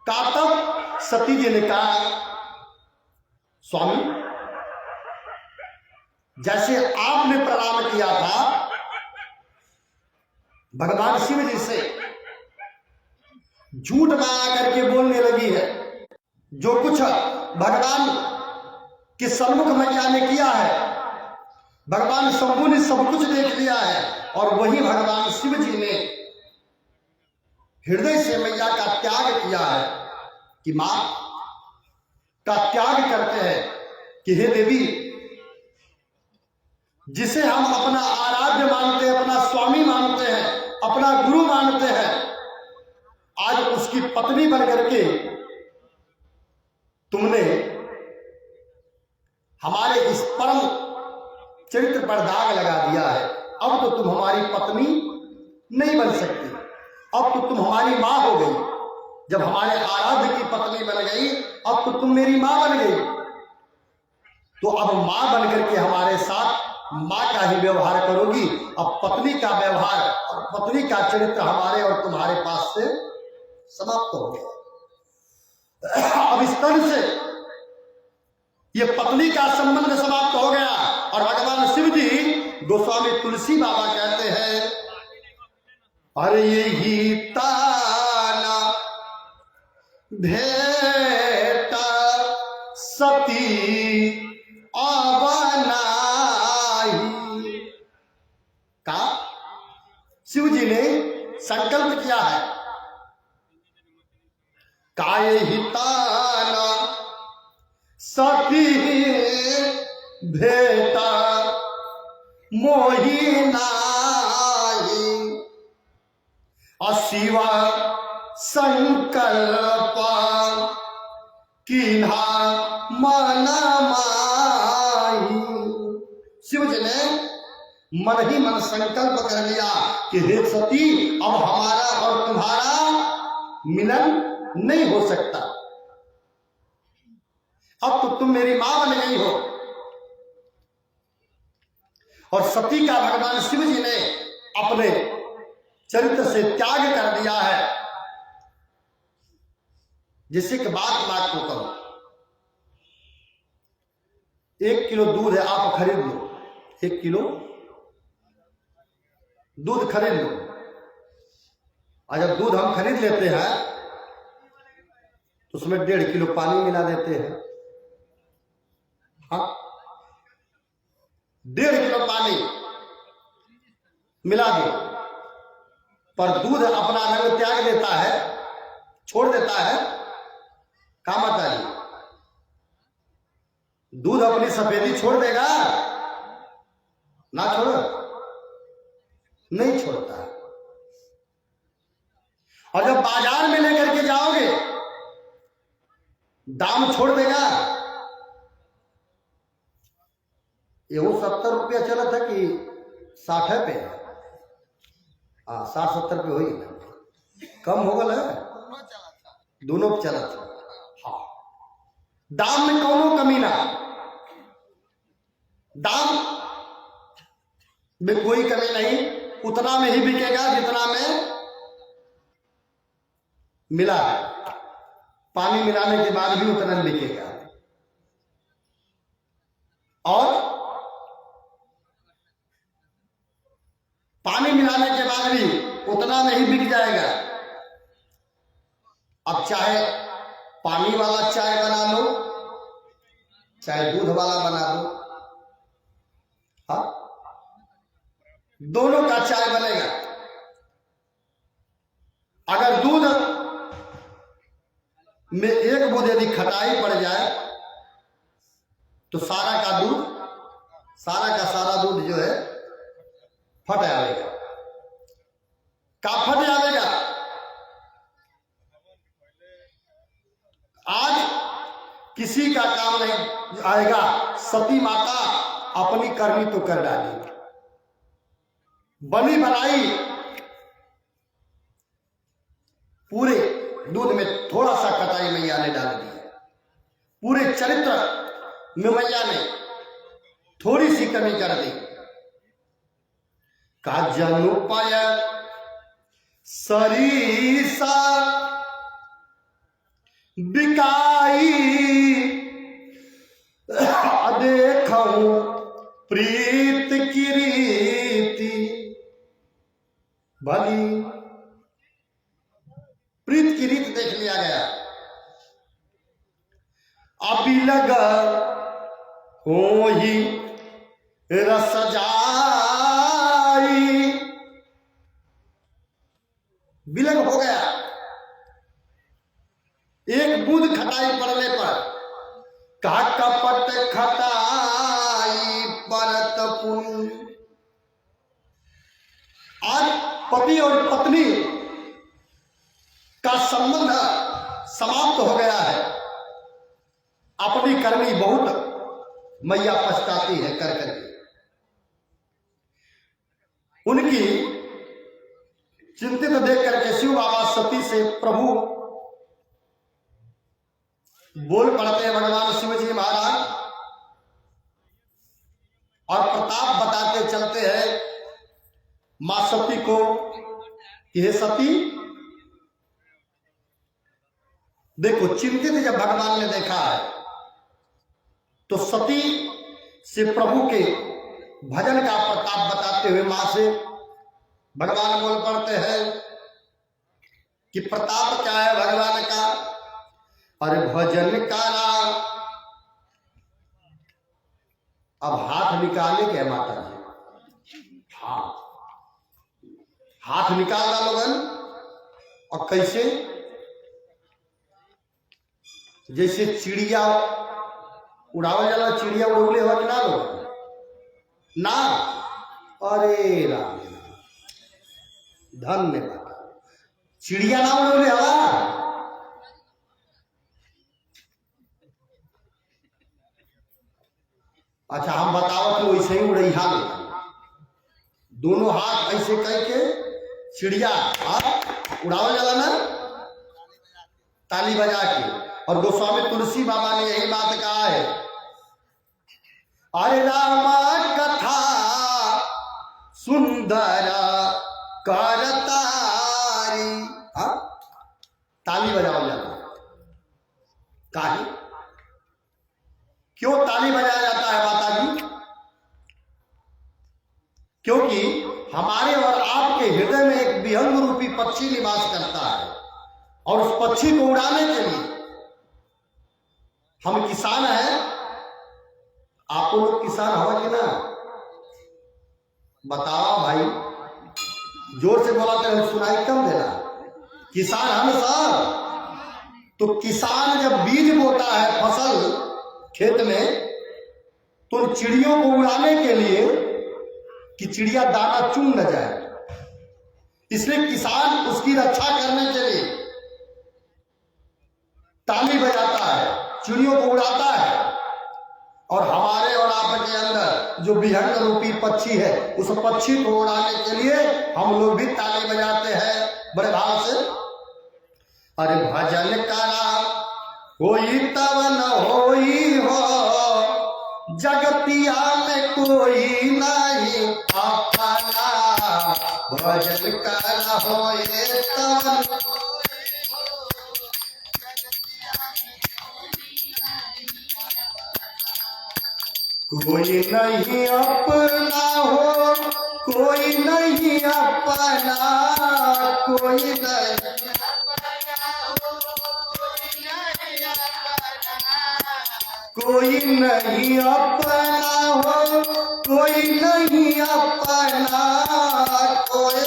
तब सती जी ने कहा स्वामी, जैसे आपने प्रणाम किया था भगवान शिव जी से, झूठ में आकर के बोलने लगी है। जो कुछ भगवान के सम्मुख मैया ने किया है, भगवान शंभु ने सब कुछ देख लिया है, और वही भगवान शिव जी ने हृदय से मैया का त्याग किया है कि मां का त्याग करते हैं कि हे देवी, जिसे हम अपना आराध्य मानते हैं, अपना स्वामी मानते हैं, अपना गुरु मानते हैं, आज उसकी पत्नी बन करके तुमने हमारे इस परम चरित्र पर दाग लगा दिया है। अब तो तुम हमारी पत्नी नहीं बन सकती, अब तो तुम हमारी मां हो गई। जब हमारे आराध्य की पत्नी बन गई, अब तो तुम मेरी मां बन गई। तो अब मां बन करके हमारे साथ मां का ही व्यवहार करोगी। अब पत्नी का व्यवहार और पत्नी का चरित्र हमारे और तुम्हारे पास से समाप्त हो गया। अब इस तरह से ये पत्नी का संबंध समाप्त हो गया, और भगवान शिव जी गोस्वामी तुलसी बाबा कहते हैं अरे यही ताना भेटा सती अबनाई। का शिव जी ने संकल्प किया है, काय ही ताना सती भेटा मोही नाही, अशिवा संकल्प किन्हा मन माही। शिव जी ने मन ही मन संकल्प कर लिया कि हे सती, अब हमारा और तुम्हारा मिलन नहीं हो सकता, अब तो तुम मेरी मां बन गई हो। और सती का भगवान शिव जी ने अपने चरित्र से त्याग कर दिया है। जिससे कि बात मैं आपको कहूं, 1 किलो दूध है, आप खरीद लो 1 किलो, दूध खरीद लो, और जब दूध हम खरीद लेते हैं तो उसमें 1.5 किलो पानी मिला देते हैं। हाँ, 1.5 किलो पानी मिला दो, पर दूध अपना रंग त्याग देता है, छोड़ देता है। क्या बताइए, दूध अपनी सफेदी छोड़ देगा? ना छोड़ो, नहीं छोड़ता है। और जब बाजार में लेकर के जाओगे, दाम छोड़ देगा। ये वो 70 रुपया चला था कि 60 पे? हाँ, 60-70 पे हुई, कम हो गल है, दोनों चला था। हाँ, दाम में कौनो कमी ना, दाम में कोई कमी नहीं, उतना में ही बिकेगा जितना में मिला है। पानी मिलाने के बाद भी उतना में बिकेगा, और पानी मिलाने के बाद भी उतना में ही बिक जाएगा। अब चाहे पानी वाला चाय बना लो, चाहे दूध वाला बना दो, हाँ, दोनों का चाय बनेगा। अगर दूध में 1 बूंद यदि खटाई पड़ जाए तो सारा का सारा दूध जो है फट आएगा। का फट जाएगा? आज किसी का काम नहीं आएगा, सती माता अपनी करनी तो कर डाली, बनी बनाई पूरे दूध में थोड़ा सा खटाई मैया ने डाल दी, पूरे चरित्र में मैया ने थोड़ी सी कमी कर दी। काजनु पाय सरीसा बिकाई, देखूं प्रीत की रीति भली। प्रीत की रीत देख लिया गया। अभी लगा हो ही रस जाई, विलग हो गया। एक बूंद खटाई पड़ने पर का कपट खटाई परत पुन। आज पति और पत्नी का संबंध समाप्त हो गया है। अपनी करनी बहुत मैया पछताती है कर करके। उनकी चिंतित देख करके शिव बाबा सती से प्रभु बोल पड़ते हैं भगवान शिव जी महाराज, और प्रताप बताते चलते हैं मां सती को कि हे सती, देखो चिंतित जब भगवान ने देखा है तो सती से प्रभु के भजन का प्रताप बताते हुए मां से भगवान बोल पड़ते हैं कि प्रताप क्या है भगवान का? अरे भजन का नाम। अब हाथ निकाले क्या माता जी? हाँ, हाथ निकालना लोगन, और कैसे? जैसे चिड़िया उड़ावल जाला, चिड़िया उड़ौले हो कि ना लोग ना? अरे राम धन्यवाद, चिड़िया ना उड़ौले हवा। अच्छा हम बताओ कि वैसे ही उड़ई हाल, दोनों हाथ ऐसे करके चिड़िया उड़ावल जाला ना, ताली बजा के। और गोस्वामी तुलसी बाबा ने यही बात कहा है, अरे राम कथा सुंदर करतारी। ताली बजाओ जाता, ताली क्यों ताली बजाया जाता है माता जी? क्योंकि हमारे और विहंग रूपी पक्षी निवास करता है। और उस पक्षी को उड़ाने के लिए हम किसान हैं। आप लोग किसान हो कि ना? बताओ भाई, जोर से बोला तो सुनाई कम देना। किसान हम सब। तो किसान जब बीज बोता है फसल खेत में, तो उन चिड़ियों को उड़ाने के लिए कि चिड़िया दाना चुन न जाए, इसलिए किसान उसकी रक्षा करने के लिए ताली बजाता है, चिड़ियों को उड़ाता है। और हमारे और आपके अंदर जो विहंग रूपी पक्षी है, उस पक्षी को उड़ाने के लिए हम लोग भी ताली बजाते हैं बड़े भाव से। अरे भजन करा होई तब न होई हो, जगतिया में कोई नहीं अपना। भजन करा होए तब कोई नहीं अपना हो, कोई नहीं अपना, कोई नहीं कोई नहीं अपना हो, कोई नहीं अपना, कोई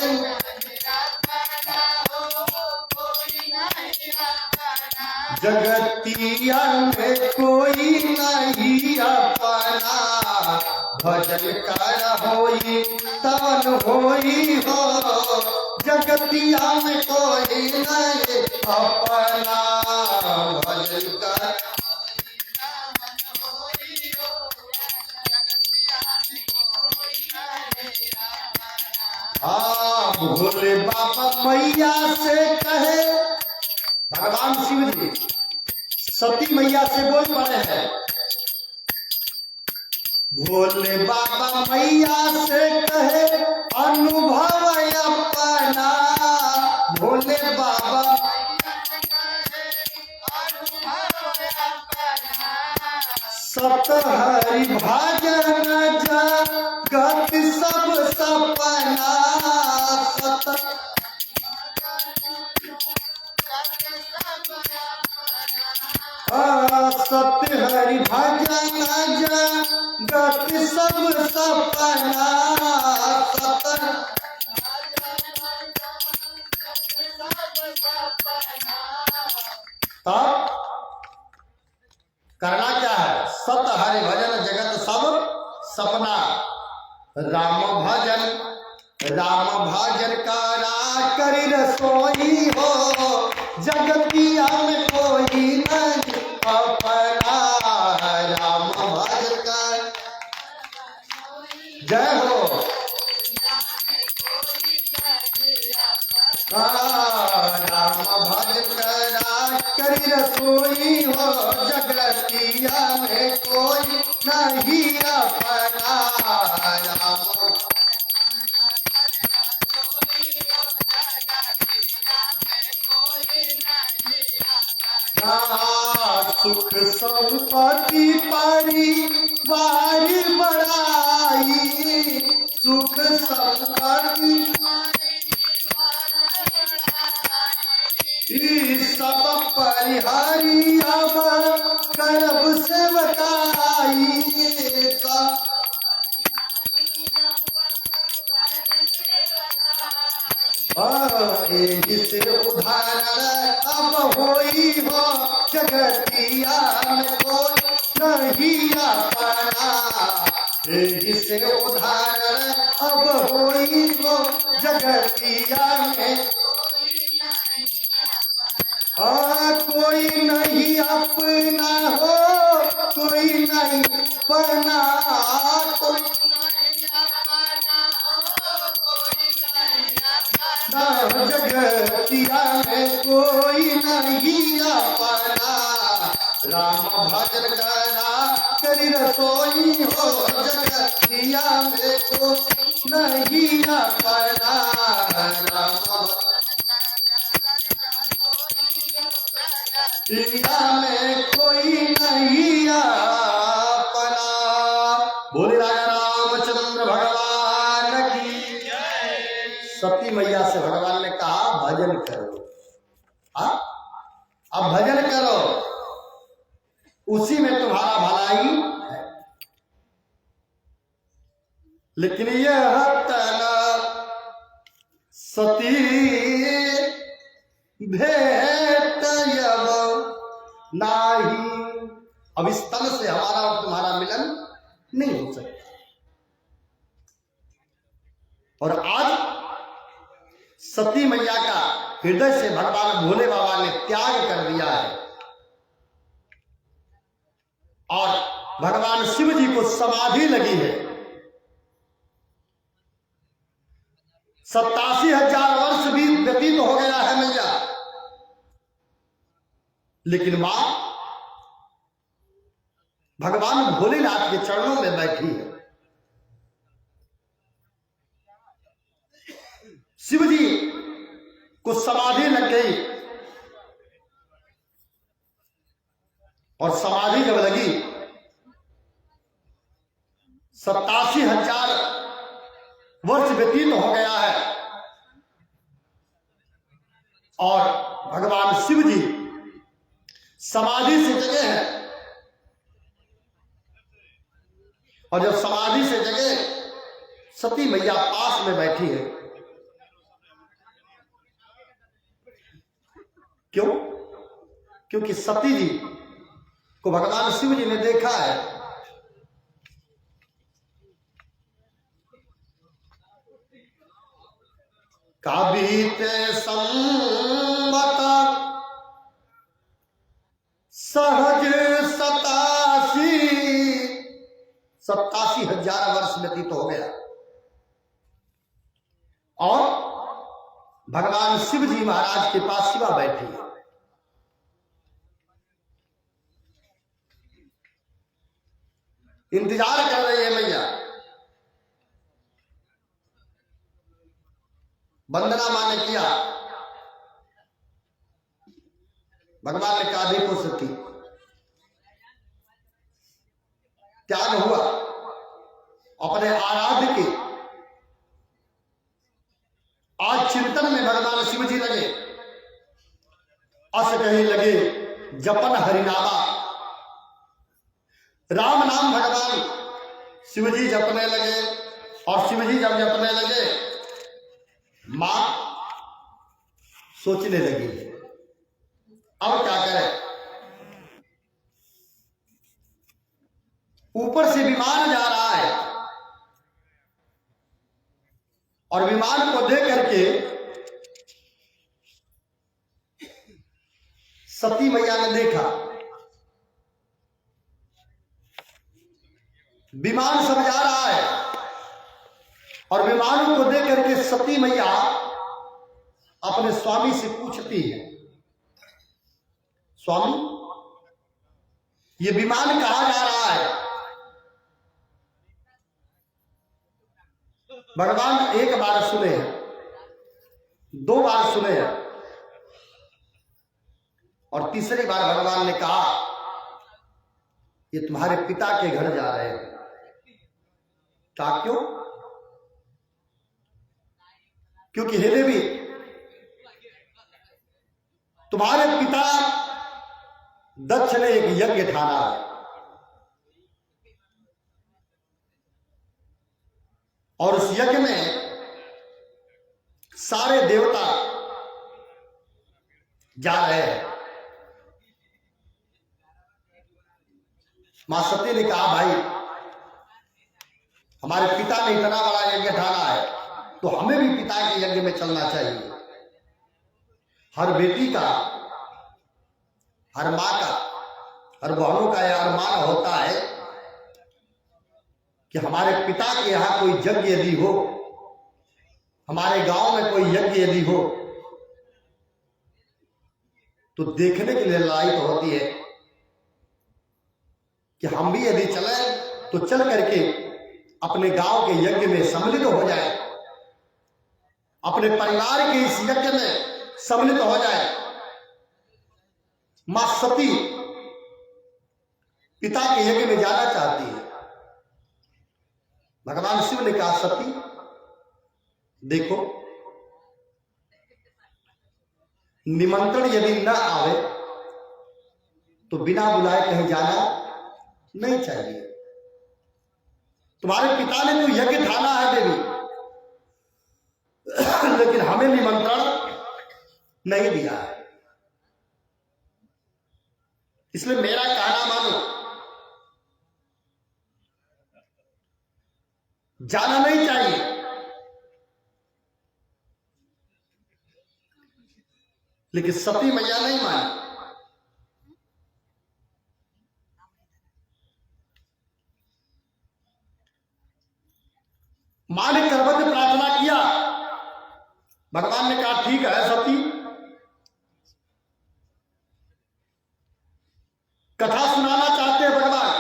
जगतिया में कोई नहीं अपना। भजन कर होई तवन होई हो, जगतिया में कोई नहीं अपना। भजन कर भोले बाबा मैया से कहे, भगवान शिव जी सती मैया से बोल पड़े हैं। भोले बाबा मैया से कहे अनुभव अपना। भोले बाबा सत हरि भजन जगत सब सपना। सत्य हरि भजन जगत सब सपना। तब करना क्या है? सत हरि भजन जगत सब सपना। राम भजन करा करी रसोई हो, जगतिया में कोई नहीं अपना। राम भजन कर जय हो। राम भजन करा करी रसोई हो, जगतिया में कोई नहीं अपना। राम सुख संपत्ति परिवार बढ़ाई, सुख संपत्ति सब परिहारी अब करब से बताई। से उदाहरण अब होई हो, जगतिया में कोई नहीं अपना। से उदाहरण अब होई हो, जगतिया में कोई नहीं अपना हो, कोई नहीं अपना, कोई जगतिया में कोई नहीं अपना। राम भजन करा करी रसोई हो, जगतिया में कोई नहीं अपना। राम दुनिया में कोई नहीं अपना। बोले राजा रामचंद्र भगवान की। सती मैया मैया से भगवान ने कहा भजन करो। हाँ, अब भजन करो, उसी में तुम्हारा भलाई है। लेकिन यह तन सती भेंट यब नाही, अब इस तन से हमारा और तुम्हारा मिलन नहीं हो सकता। और आज सती मैया का हृदय से भगवान भोले बाबा ने त्याग कर दिया है और भगवान शिव जी को समाधि लगी है। 87,000 वर्ष भी व्यतीत हो गया है मैया, लेकिन मां भगवान भोलेनाथ के चरणों में बैठी है। शिव जी को समाधि लग गई और समाधि जब लगी 87,000 वर्ष व्यतीत हो गया है और भगवान शिव जी समाधि से जगे हैं। और जब समाधि से जगे, सती मैया पास में बैठी है। क्यों? क्योंकि सती जी को भगवान शिव जी ने देखा है। काबीते संवत सहज 87,000 वर्ष व्यतीत हो गया और भगवान शिव जी महाराज के पास शिवा बैठी है। इंतजार कर रही है मैया। वंदना मां ने किया। भगवान ने कहा देखो सती, त्याग हुआ अपने आराध्य के। आज चिंतन में भगवान शिव जी लगे, अस कहीं लगे जपन हरिनामा। राम नाम भगवान शिव जी जपने लगे और शिव जी जब जपने लगे, मां सोचने लगी अब क्या करें। ऊपर से विमान जा रहा है और विमान को देख करके सती मैया ने देखा विमान सब जा रहा है और विमान को देख करके सती मैया अपने स्वामी से पूछती है, स्वामी ये विमान कहां जा रहा है? भगवान एक बार सुने हैं, 2 बार सुने हैं और तीसरी बार भगवान ने कहा ये तुम्हारे पिता के घर जा रहे हैं। क्या? क्यों? क्योंकि हे देवी, तुम्हारे पिता दक्ष ने एक यज्ञ ठाना है और उस यज्ञ में सारे देवता जा रहे हैं। मां सती ने कहा भाई हमारे पिता ने इतना बड़ा यज्ञ ठाना है तो हमें भी पिता के यज्ञ में चलना चाहिए। हर बेटी का, हर मां का, हर बहनों का यह अरमान होता है कि हमारे पिता के यहां कोई यज्ञ यदि हो, हमारे गांव में कोई यज्ञ यदि हो तो देखने के लिए लायक होती है कि हम भी यदि चले तो चल करके अपने गांव के यज्ञ में सम्मिलित हो जाए, अपने परिवार के इस यज्ञ में सम्मिलित हो जाए। मां सती पिता के यज्ञ में जाना चाहती है। भगवान शिव ने कहा सती देखो निमंत्रण यदि न आवे तो बिना बुलाए कहीं जाना नहीं चाहिए। तुम्हारे पिता ने तो यज्ञ ठाना है देवी, लेकिन हमें निमंत्रण नहीं दिया है, इसलिए मेरा कहना मानो, जाना नहीं चाहिए। लेकिन सती मैया नहीं मानी। मां ने करवट प्रार्थना किया, भगवान ने कहा ठीक है सती, कथा सुनाना चाहते हैं भगवान,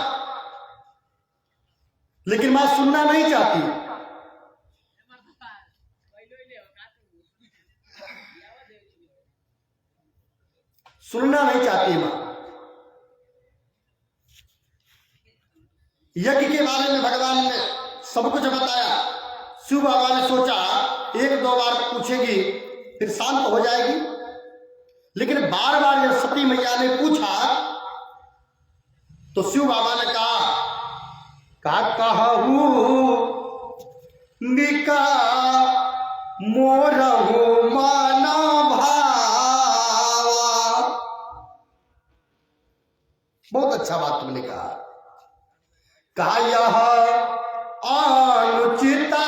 लेकिन मां सुनना नहीं चाहती। सुनना नहीं चाहती मां। यज्ञ के बारे में भगवान ने सब कुछ बताया। शिव बाबा ने सोचा एक दो बार पूछेगी फिर शांत हो जाएगी, लेकिन बार बार जब सती मैया ने पूछा तो शिव बाबा ने कहा कहू निका मोरहु माना भावा। बहुत अच्छा बात तुमने कहा यह अनुचिता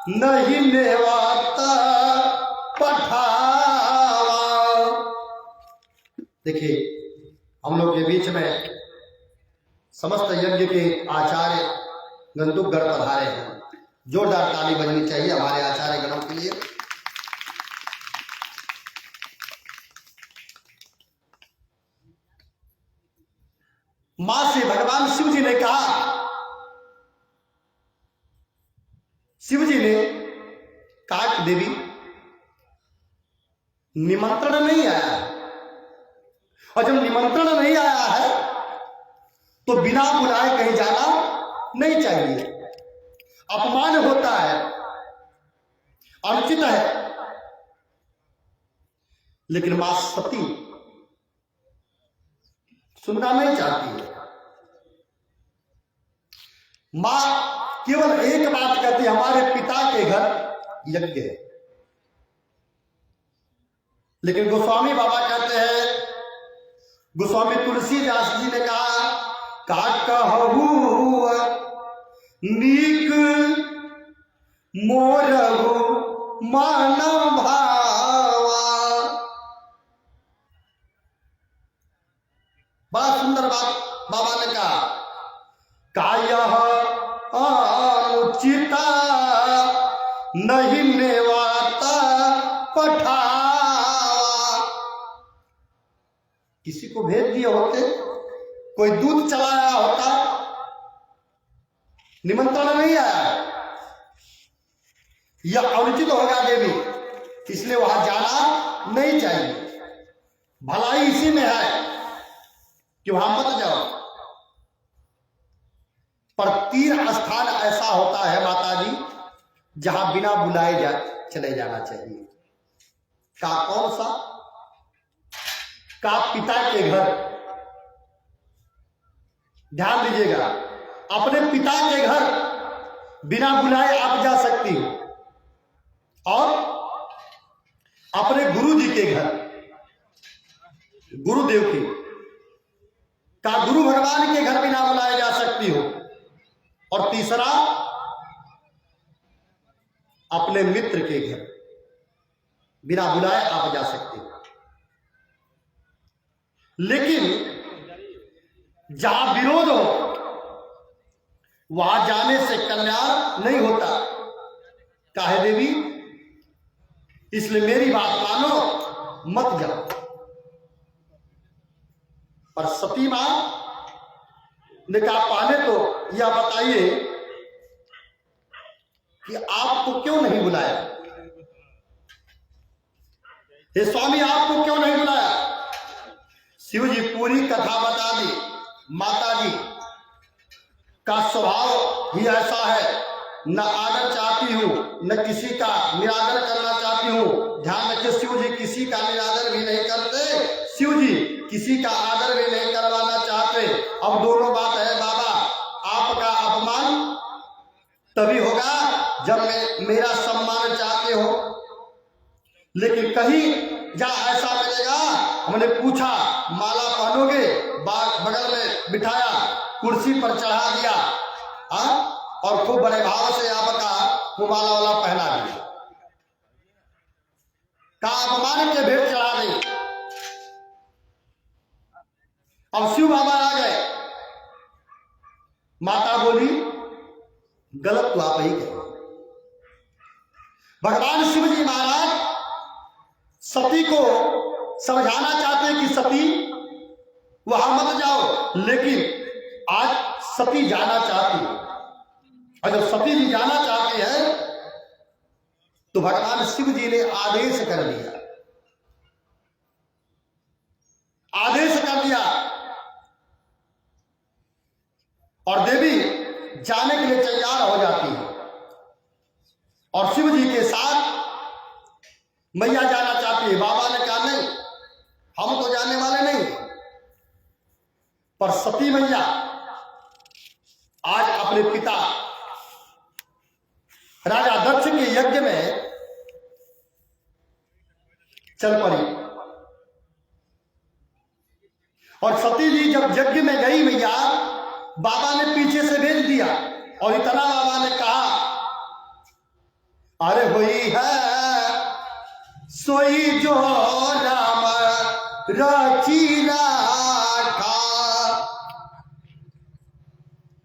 नहीं नेवाता पठावा। देखिए हम लोग के बीच में समस्त यज्ञ के आचार्य गंतुकगढ़ पधारे हैं। जोरदार ताली बजनी चाहिए हमारे आचार्य गणों के लिए। मां से भगवान शिव जी ने कहा, शिव जी ने कहा कि देवी निमंत्रण नहीं आया है, और जब निमंत्रण नहीं आया है तो बिना बुलाए कहीं जाना नहीं चाहिए। अपमान होता है, अनुचित है। लेकिन मां सती सुनना नहीं चाहती है। मां केवल एक बात कहती है, हमारे पिता के घर यज्ञ है। लेकिन गोस्वामी बाबा कहते हैं, गोस्वामी तुलसीदास जी ने कहा कहू नीक मोरहु माना भावा। बड़ा सुंदर बात बाबा ने कहा यह अनुचिता नहीं नेवाता पठावा। किसी को भेज दिए होते, कोई दूध चलाया होता, निमंत्रण नहीं आया, यह अनुचित होगा देवी, इसलिए वहां जाना नहीं चाहिए। भलाई इसी में है कि वहां मत जाओ। पर तीर्थ स्थान ऐसा होता है माता जी जहां बिना बुलाए चले जाना चाहिए। कौन सा? पिता के घर। ध्यान दीजिएगा, अपने पिता के घर बिना बुलाए आप जा सकती हो, और अपने गुरु जी के घर, गुरुदेव के गुरु भगवान के घर बिना बुलाए जा सकती हो, और तीसरा अपने मित्र के घर बिना बुलाए आप जा सकते हो। लेकिन जहां विरोध हो वहां जाने से कल्याण नहीं होता। काहे देवी? इसलिए मेरी बात मानो, मत जाओ। पर सती मां ने कहा पहले तो यह बताइए कि आपको क्यों नहीं बुलाया? हे स्वामी, आपको क्यों नहीं बुलाया? शिव जी पूरी कथा बता दी। माता जी का स्वभाव ही ऐसा है, न आदर चाहती हूं, न किसी का निरादर करना चाहती हूं। ध्यान रखिए, शिव जी किसी का निरादर भी नहीं करते, शिव जी किसी का आदर भी नहीं करवाना चाहते। अब दोनों बात है बाबा, आपका अपमान तभी होगा जब मेरा सम्मान चाहते हो, लेकिन कहीं जहां ऐसा मिलेगा, हमने पूछा माला पहनोगे, बगल में बिठाया, कुर्सी पर चढ़ा दिया, और खूब बड़े भाव से आपका वो माला वाला पहना दिया, का अपमान के भेंट चढ़ा दी। अब शिव बाबा आ गए, माता बोली गलत तो आप ही कहे। भगवान शिव जी महाराज सती को समझाना चाहते कि सती वहां मत जाओ, लेकिन आज सती जाना चाहती है, और जब सती जी जाना चाहती है तो भगवान शिव जी ने आदेश कर दिया, आदेश कर दिया, और देवी जाने के लिए तैयार हो जाती है, और शिव जी के साथ मैया जाना चाहती है। बाबा ने कहा नहीं, हम तो जाने वाले नहीं, पर सती मैया आज अपने पिता राजा दक्ष के यज्ञ में चल पड़ी, और सती जी जब यज्ञ में गई मैया, बाबा ने पीछे से भेज दिया, और इतना बाबा ने कहा, अरे हुई है सोई जो राम रची राखा,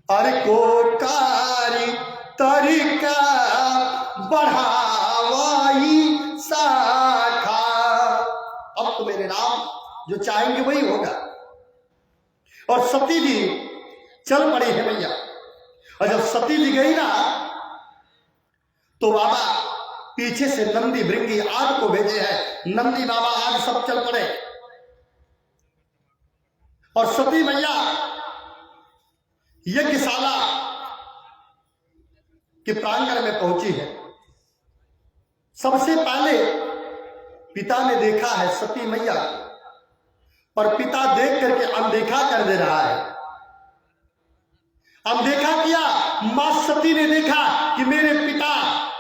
अरे को कारी तरीका बढ़ावाई साखा। अब तो मेरे नाम जो चाहेंगे वही होगा। और सती जी चल पड़ी है भैया, और जब सती जी गई ना, तो बाबा पीछे से नंदी भृंगी आग को भेजे हैं, नंदी बाबा आग सब चल पड़े, और सती मैया यज्ञशाला के प्रांगण में पहुंची है। सबसे पहले पिता ने देखा है सती मैया, पर पिता देख करके अनदेखा कर दे रहा है। अनदेखा किया, मां सती ने देखा कि मेरे पिता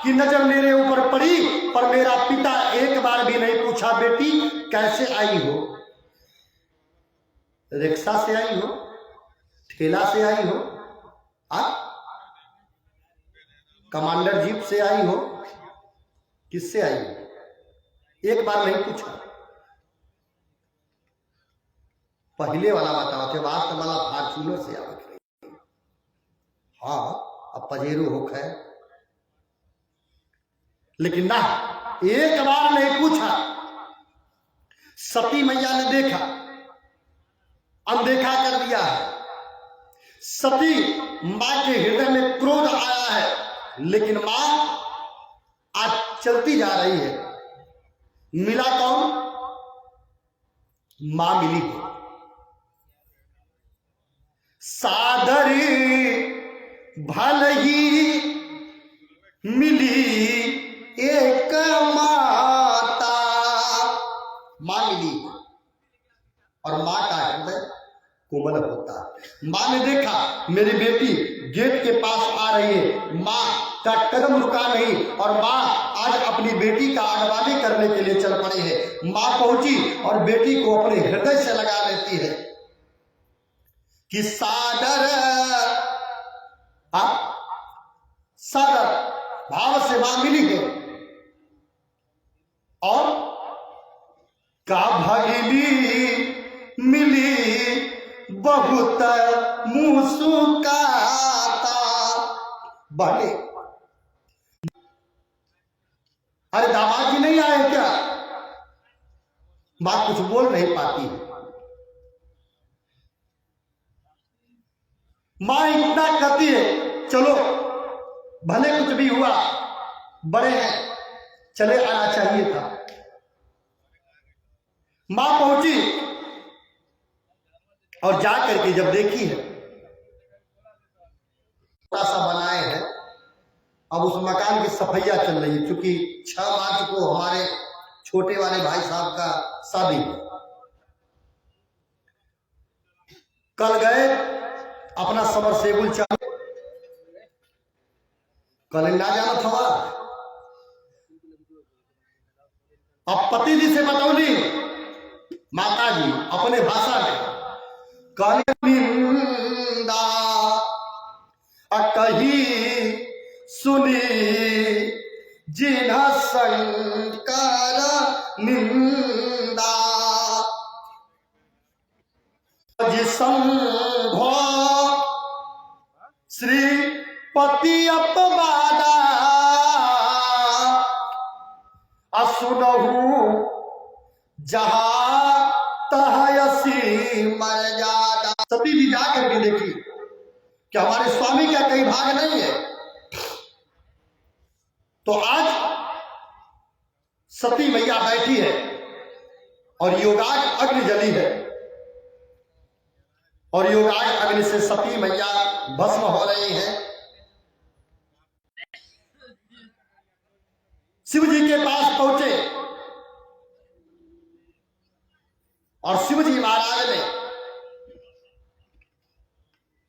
की नजर मेरे ऊपर पड़ी, पर मेरा पिता एक बार भी नहीं पूछा बेटी कैसे आई हो, रिक्शा से आई हो, ठेला से आई हो, कमांडर जीप से आई हो, किससे आई हो, एक बार नहीं पूछा। पहले वाला बताओ थे, बात वाला फॉर्चूनर से आ, हाँ अब पजेरो हो है, लेकिन ना एक बार नहीं पूछा। सती मैया ने देखा, अनदेखा कर दिया है। सती मां के हृदय में क्रोध आया है, लेकिन मां आज चलती जा रही है। मिला कौन? मां मिली है। सादरी भल ही मिली एक माता, मां मिली, और मां का हृदय कोमल होता है। मां ने देखा मेरी बेटी गेट के पास आ रही है, मां का कदम रुका नहीं, और मां आज अपनी बेटी का अगवानी करने के लिए चल पड़ी है। मां पहुंची और बेटी को अपने हृदय से लगा लेती है कि सादर, सादर भाव से मां मिली है, और का भगिनी मिली बहुत मुस्कुराता। बने अरे दामाद जी नहीं आए क्या? बात कुछ बोल नहीं पाती है। मां इतना कहती है, चलो भले कुछ भी हुआ, बड़े हैं, चले आना चाहिए था। मां पहुंची और जाकर के जब देखी है, थोड़ा सा बनाए हैं, अब उस मकान की सफाइया चल रही है, क्योंकि 6 मार्च को हमारे छोटे वाले भाई साहब का शादी है। कल गए अपना समरसेबुल चालू, कल ना जाना था। अब पति जी से बतौली माता जी अपने भाषा में निंदा कही सुनी जिन्ह शंकर निंदा जिसंभो श्रीपति अपवादा असुनहु जहां तहसी मर्यादा। सती जी जाकर के देखी कि हमारे स्वामी का कहीं भाग नहीं है। तो आज सती मैया बैठी है और योगाग अग्नि जली है और योगाग अग्नि से सती मैया भस्म हो रही है। शिव जी के पास पहुंचे और शिव जी महाराज ने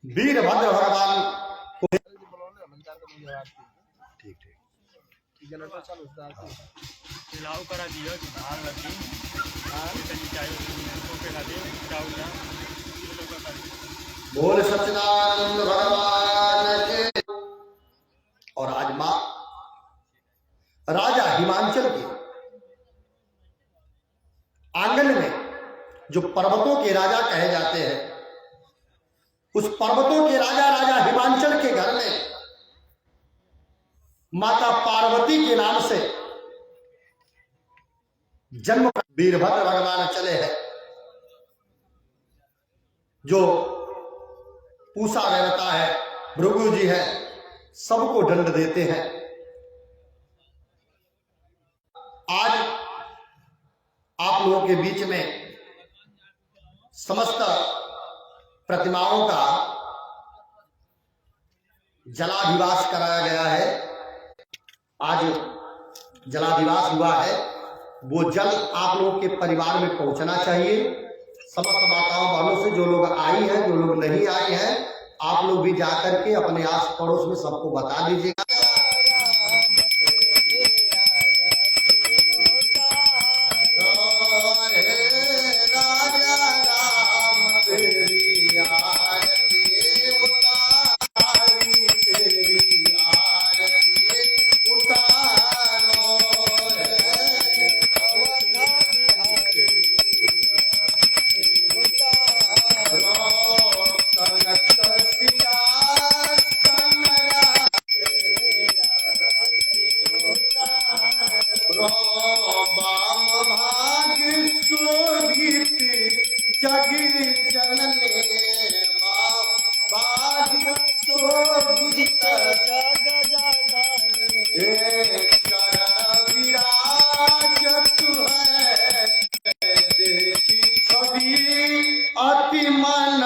वीरभद्र भगवान को ठीक जनरेटर चालू था इलाव करा दिया कि भाग लगी बोल सच्चिदानंद भगवान के। और आज मां राजा हिमांचल के आंगन में जो पर्वतों के राजा कहे जाते हैं, उस पर्वतों के राजा राजा हिमांचल के घर में माता पार्वती के नाम से जन्म वीरभद्र भगवान चले हैं, जो पूषा रहता है, भृगु जी है, सबको दंड देते हैं। आज आप लोगों के बीच में समस्त प्रतिमाओं का जलाभिवास कराया गया है। आज जलाभिवास हुआ है, वो जल आप लोगों के परिवार में पहुंचना चाहिए। समस्त माताओं बहनों से जो लोग आई हैं, जो लोग नहीं आए हैं, आप लोग भी जाकर के अपने आस पड़ोस में सबको बता दीजिएगा। अति मन